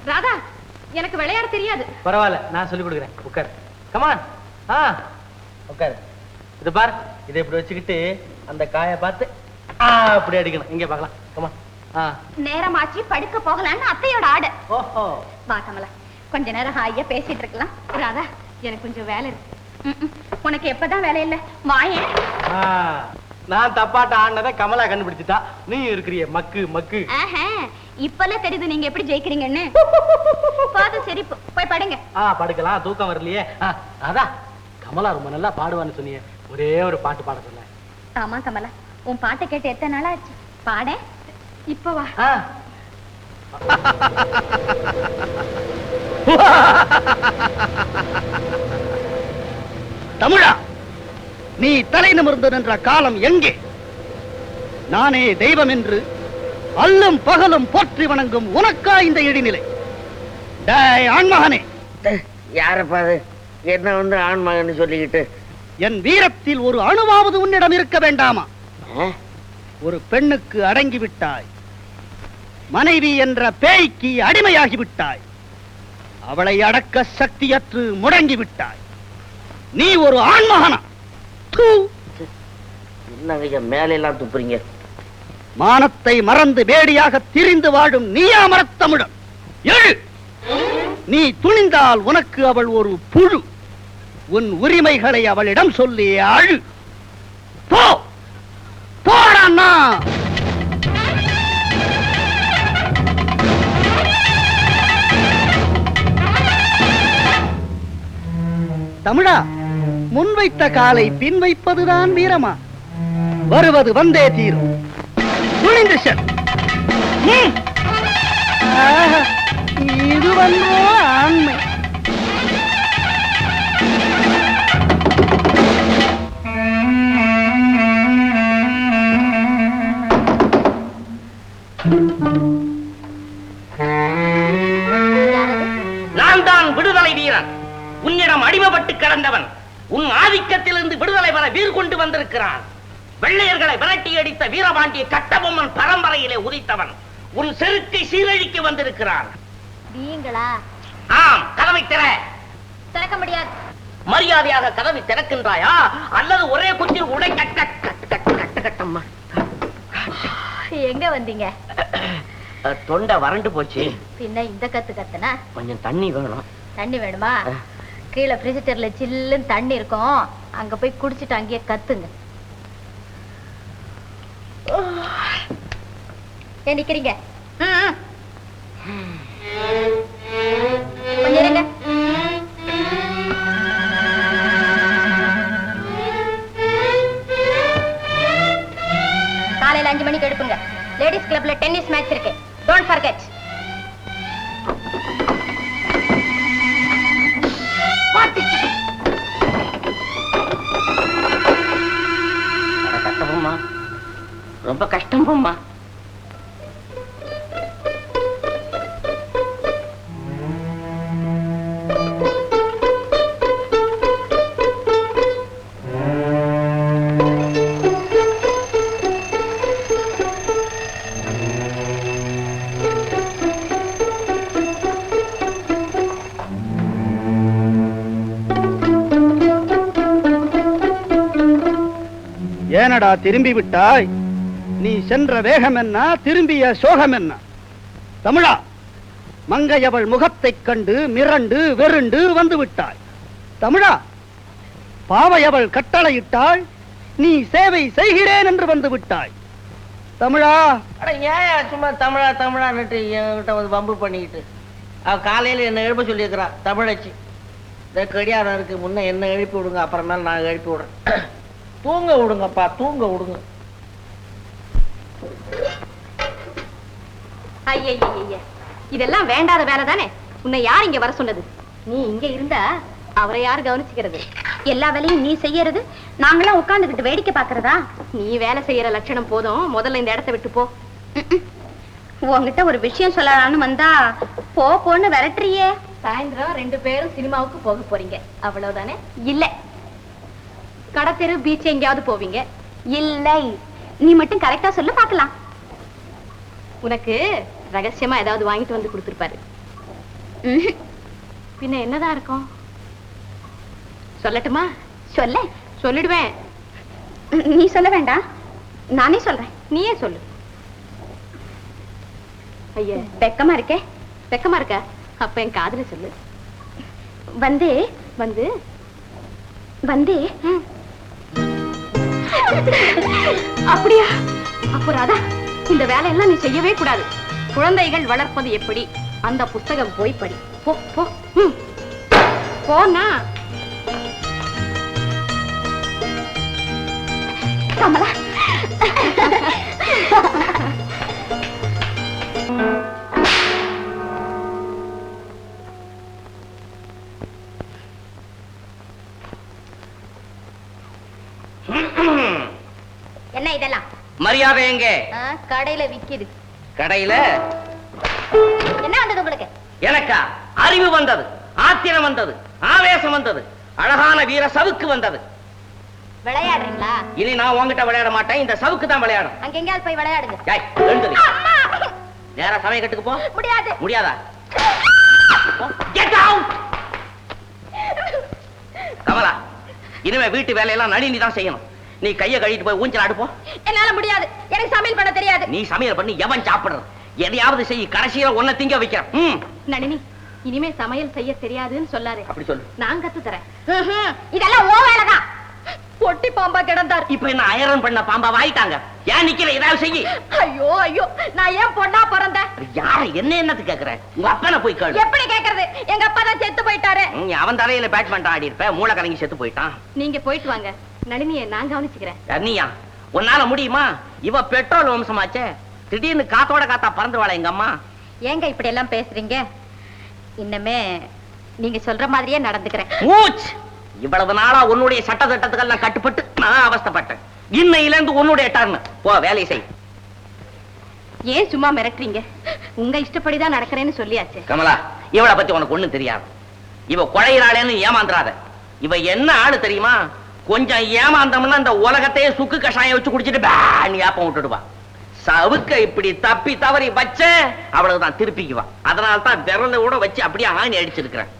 ராதா, எனக்கு விளையாட தெரியாது. பரவாயில்ல, நான் சொல்லி கொடுக்குறேன். உட்கார், கமான். உட்கார். இது பார், இதை இப்படி வச்சுக்கிட்டு அந்த காயை பார்த்து அப்படி அடிக்கணும். இங்க பார்க்கலாம். கமான். நேரமாச்சு, படுக்க போகலான்னு அத்தையோட ஆடு. ஓஹோ, வா கமலா, கொஞ்ச நேரம் ஹாயா பேசிட்டு இருக்கலாம். ராதா, எனக்கு கொஞ்சம் வேலை இருக்கு. உனக்கு எப்பதான் வேலை இல்ல? வாயேன். நான் தப்பாட்ட ஆடினதை கமலா கண்டுபிடிச்சிட்டா. நீ இருக்கிறிய மக்கு மக்கு. இப்பெல்லாம் தெரியுது நீங்க எப்படி ஜெயிக்கிறீங்கன்னு. பாது சரி, போய் படுங்க. படுக்கலாம், தூக்கம் வரலையே. அதான் கமலா ரொம்ப நல்லா பாடுவான்னு சொன்னியே, ஒரே ஒரு பாட்டு பாட சொன்ன. ஆமா கமலா, உன் பாட்டை கேட்டு எத்தனை நாள் ஆச்சு? பாட இப்ப வா. தமிழா, நீ தலை நிமிர்ந்து நின்ற காலம் எங்கே? நானே தெய்வம் என்று அல்லும் பகலும் போற்றி வணங்கும் உனக்கா இந்த இடிநிலை? டேய் ஆண்மகனே, யாரப்பா அது? என்ன வந்து ஆண்மகன் சொல்லிக்கிட்டு? என் வீரத்தில் ஒரு அணுவாவது உன்னிடம் இருக்க வேண்டாமா? ஒரு பெண்ணுக்கு அடங்கி விட்டாய், மனைவி என்ற பேய்க்கு அடிமையாகி விட்டாய், அவளை அடக்க சக்தியற்று முடங்கி விட்டாய். நீ ஒரு ஆண்மகனா? என்னங்க மேலெல்லாம் துப்புறீங்க? மானத்தை மறந்து வேடியாக திரிந்து வாழும் நீயா மரத்தமிழன்? எழு! நீ துணிந்தால் உனக்கு அவள் ஒரு புழு. உன் உரிமைகளை அவளிடம் சொல்லி அழு. போ போடா. தமிழா, முன்வைத்த காலை பின் வைப்பதுதான் வீரமா? வருவது வந்தே தீரும். துணிந்து செல். இது வந்தோ ஆண்மை. நான் தான் விடுதலை வீரன். உன்னிடம் அடிமைப்பட்டு கிடந்தவன் உன் ஆதிக்கத்திலிருந்து விடுதலை பெற வீர் கொண்டு வந்திருக்கிறான். வெள்ளையர்களை விரட்டி அடித்த வீரபாண்டிய கட்டபொம்மன் பரம்பரையிலே உதித்தவன் உன் செருக்கை சீரழிக்க வந்திருக்கிறான். நீங்களா? ஆம், கதவை திறக்க முடியாது. மரியாதையாக கதவை திறக்கின்றாயா அல்லது ஒரே குச்சில் உடை கட்ட கட்டம்மா? எங்க வந்தீங்க? தொண்டை வறண்டு போச்சு. பின்ன இந்த கத்து கத்துனா கொஞ்சம் தண்ணி வேணும். தண்ணி வேணுமா? கீழே ஃப்ரிட்ஜிட்டர்ல சில்லுன்னு தண்ணி இருக்கும், அங்க போய் குடிச்சிட்டு அங்கேயே கத்துங்க. ஏன் நிக்கிறீங்க? கொஞ்சம் இருங்க. காலையில 5 மணிக்கு எடுப்புங்க. லேடிஸ் கிளப்ல டென்னிஸ் மேட்ச் இருக்கு. Don't forget. கஷ்டமா? ரொம்ப கஷ்டமா? ஏனடா திரும்பி விட்டாய்? நீ சென்ற வேகம் என்ன, திரும்பிய சோகம் என்ன? தமிழா, மங்கையவள் முகத்தைக் கண்டு மிரண்டு வெருண்டு வந்து விட்டாய். தமிழா, பாவையவள் கட்டளையிட்டாள், நீ சேவை செய்கிறேன் என்று வந்து விட்டாய். தமிழா, ஏன் சும்மா தமிழா தமிழான்னுட்டு என்கிட்ட வந்து வம்பு பண்ணிக்கிட்டு? அவ காலையில என்ன எழுப்ப சொல்லியிருக்கிறா தமிழச்சி. இந்த கடியாரம் இருக்கு, முன்ன என்ன எழுப்பி விடுங்க, அப்புறமேல நான் எழுப்பி விடுறேன். தூங்க விடுங்கப்பா, தூங்க விடுங்க. ஐய, இதெல்லாம் வேண்டாத வேலை தானே. உன்னை யார் இங்க வர சொன்னது? நீ இங்க இருந்தா அவரை யார் கவனிச்சுக்கிறது? எல்லா வேலையும் நீ செய்யறது, நாங்களாம் உட்கார்ந்துகிட்டு வேடிக்கை பாக்குறதா? நீ வேலை செய்யற லட்சணம் போதும். முதல்ல இந்த இடத்தை விட்டு போ. உங்ககிட்ட ஒரு விஷயம் சொல்லலாம்னு வந்தா போன்னு விரட்டுறியே. சாயந்தரம் 2 பேரும் சினிமாவுக்கு போக போறீங்க, அவ்வளவுதானே? இல்ல, கடத்தெரு பீச் எங்கேயாவது போவீங்க. இல்லை, நீ மட்டும் கரெக்டா சொல்லு பாக்கலாம். உனக்கு ரகசியமா ஏதாவது வாங்கிட்டு வந்து கொடுத்துருப்பாரு. பின்ன என்னதான் இருக்கும்? சொல்லட்டுமா? சொல்ல. சொல்லிடுவேன். நீ சொல்ல வேண்டாம், நானே சொல்றேன். நீயே சொல்லு. ஐயா, வெக்கமா இருக்கே. வெக்கமா இருக்க? அப்ப என் காதுல சொல்லு. வந்து வந்து வந்து அப்படியா? அப்போ ராதா, இந்த வேலையெல்லாம் நீ செய்யவே கூடாது. குழந்தைகள் வளர்ப்பது எப்படி அந்த புத்தகம் போய் படி. போ போ. போனா கமலா. என்ன இதெல்லாம்? மரியாதை எங்க? கடையில விக்குது. கடையில என்ன வந்தது உங்களுக்கு? எனக்கா அறிவு வந்தது, ஆத்திரம் வந்தது, ஆவேசம் வந்தது, அழகான வீர சவுக்கு வந்தது. விளையாடுறீங்களா? இனி நான் உங்ககிட்ட விளையாட மாட்டேன், இந்த சவுக்கு தான் விளையாடும். அங்க எங்கயாவது போய் விளையாடுங்க. நேரா சமயக்கட்டுக்கு போ. முடியாது. முடியாதா? Get out. கமலா, இனிமே வீட்டு வேலையெல்லாம் நளினி தான் செய்யணும். நீ கையை கழிட்டு போய் ஊஞ்சல் ஆடுப்போ. என்னால முடியாது, எனக்கு சமையல் பண்ண தெரியாது. நீ சமையல் பண்ணி எவன் சாப்பிடுறது? எதையாவது செய், கடைசியில ஒன்ன திங்க வைக்கிறேன். நளினி, இனிமே சமையல் செய்ய தெரியாதுன்னு சொல்லாரு. அப்படி சொல்லு. நான் கத்து தரேன். இதெல்லாம் ஓ வேலைதான். பொட்டி பாம்பா கிடந்தார். இப்ப என்ன அயரன் பண்ண பாம்பா வாயிட்டாங்க? ஏன் நிக்கிற? ஏதாவது செய்யி. ஐயோ ஐயோ, நான் ஏன் பொண்ணா பிறந்தேன்? யார என்னத்து கேக்குற? உங்க அப்பனை போய் கேளு. எப்படி கேக்குறது? எங்க அப்பா தான் செத்து போயிட்டாரு. அவன் தலையில பேட்மிண்டன் ஆடி இருப்ப, மூளை கலங்கி செத்து போயிட்டான். நீங்க போயிட்டு வாங்க, நளினியை நான் கவனிச்சுக்கிறேன். நீயா? உன்னால முடியுமா? இவ பெட்ரோல் வம்சமாச்சே, திடீர்னு காத்தோட காத்தா பறந்துவாள எங்க அம்மா. ஏங்க இப்படி எல்லாம் பேசுறீங்க? இன்னமே நீங்க சொல்ற மாதிரியே நடந்துக்கிறேன். இவ்வளவு நாளா உன்னுடைய சட்ட திட்டத்துக்கெல்லாம் கட்டுப்பட்டு நான் அவஸ்தைப்பட்டேன். இன்னையில இருந்து உன்னுடைய டர்ன். போ, வேலையை செய். ஏன் சும்மா மிரட்டுறீங்க? உங்க இஷ்டப்படிதான் நடக்கிறேன்னு சொல்லியாச்சு. கமலா, இவளை பத்தி உனக்கு ஒண்ணும் தெரியாது. இவ குழையிறாளேன்னு ஏமாந்துறாத. இவ என்ன ஆளு தெரியுமா? கொஞ்சம் ஏமாந்தோம்னா இந்த உலகத்தையே சுக்கு கஷாயம் வச்சு குடிச்சிட்டு பேன் ஏப்பம் விட்டுடுவா. சவுக்க இப்படி தப்பி தவறி வச்ச அவ்வளவுதான் திருப்பிக்குவா. அதனால தான் விரல கூட வச்சு அப்படியே ஆணி அடிச்சிருக்கிறேன்.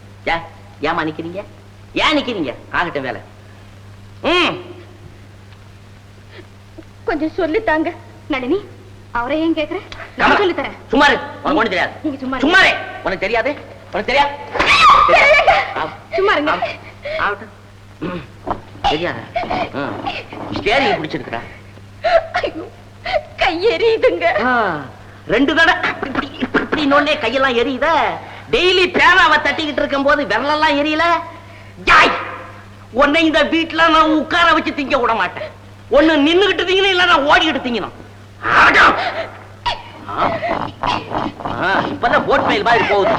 ஏமா நிக்கிறீங்க? ஏன் நிக்கிறீங்க? ஆகட்டும் வேலை. கொஞ்சம் சொல்லித்தாங்க. நளினி, அவரை ஏன் கேக்குற? நான் சொல்லி தரேன். சும்மாரு, உனக்கு ஒண்ணு தெரியாது. நீங்க சும்மா சும்மாரு, உனக்கு தெரியாது. உனக்கு தெரியாது. சும்மா இருங்க. ஆகட்டும். தெரியாது. ஸ்டேரிங் பிடிச்சிருக்கிறா. கை எரியுதுங்க. 2 தடவை இப்படி நோண்டே கையெல்லாம் எரியுத. டெய்லி பேனாவை தட்டிக்கிட்டு இருக்கும் போது விரலெல்லாம் எரியல. உன்னை இந்த வீட்டுல நான் உட்கார வச்சு திங்க விட மாட்டேன். ஒண்ணு நின்னுகிட்டு திங்கணும், இல்ல நான் ஓடிக்கிட்டு திங்கணும். இப்பதான் போட் மயில் மாதிரி போகுது.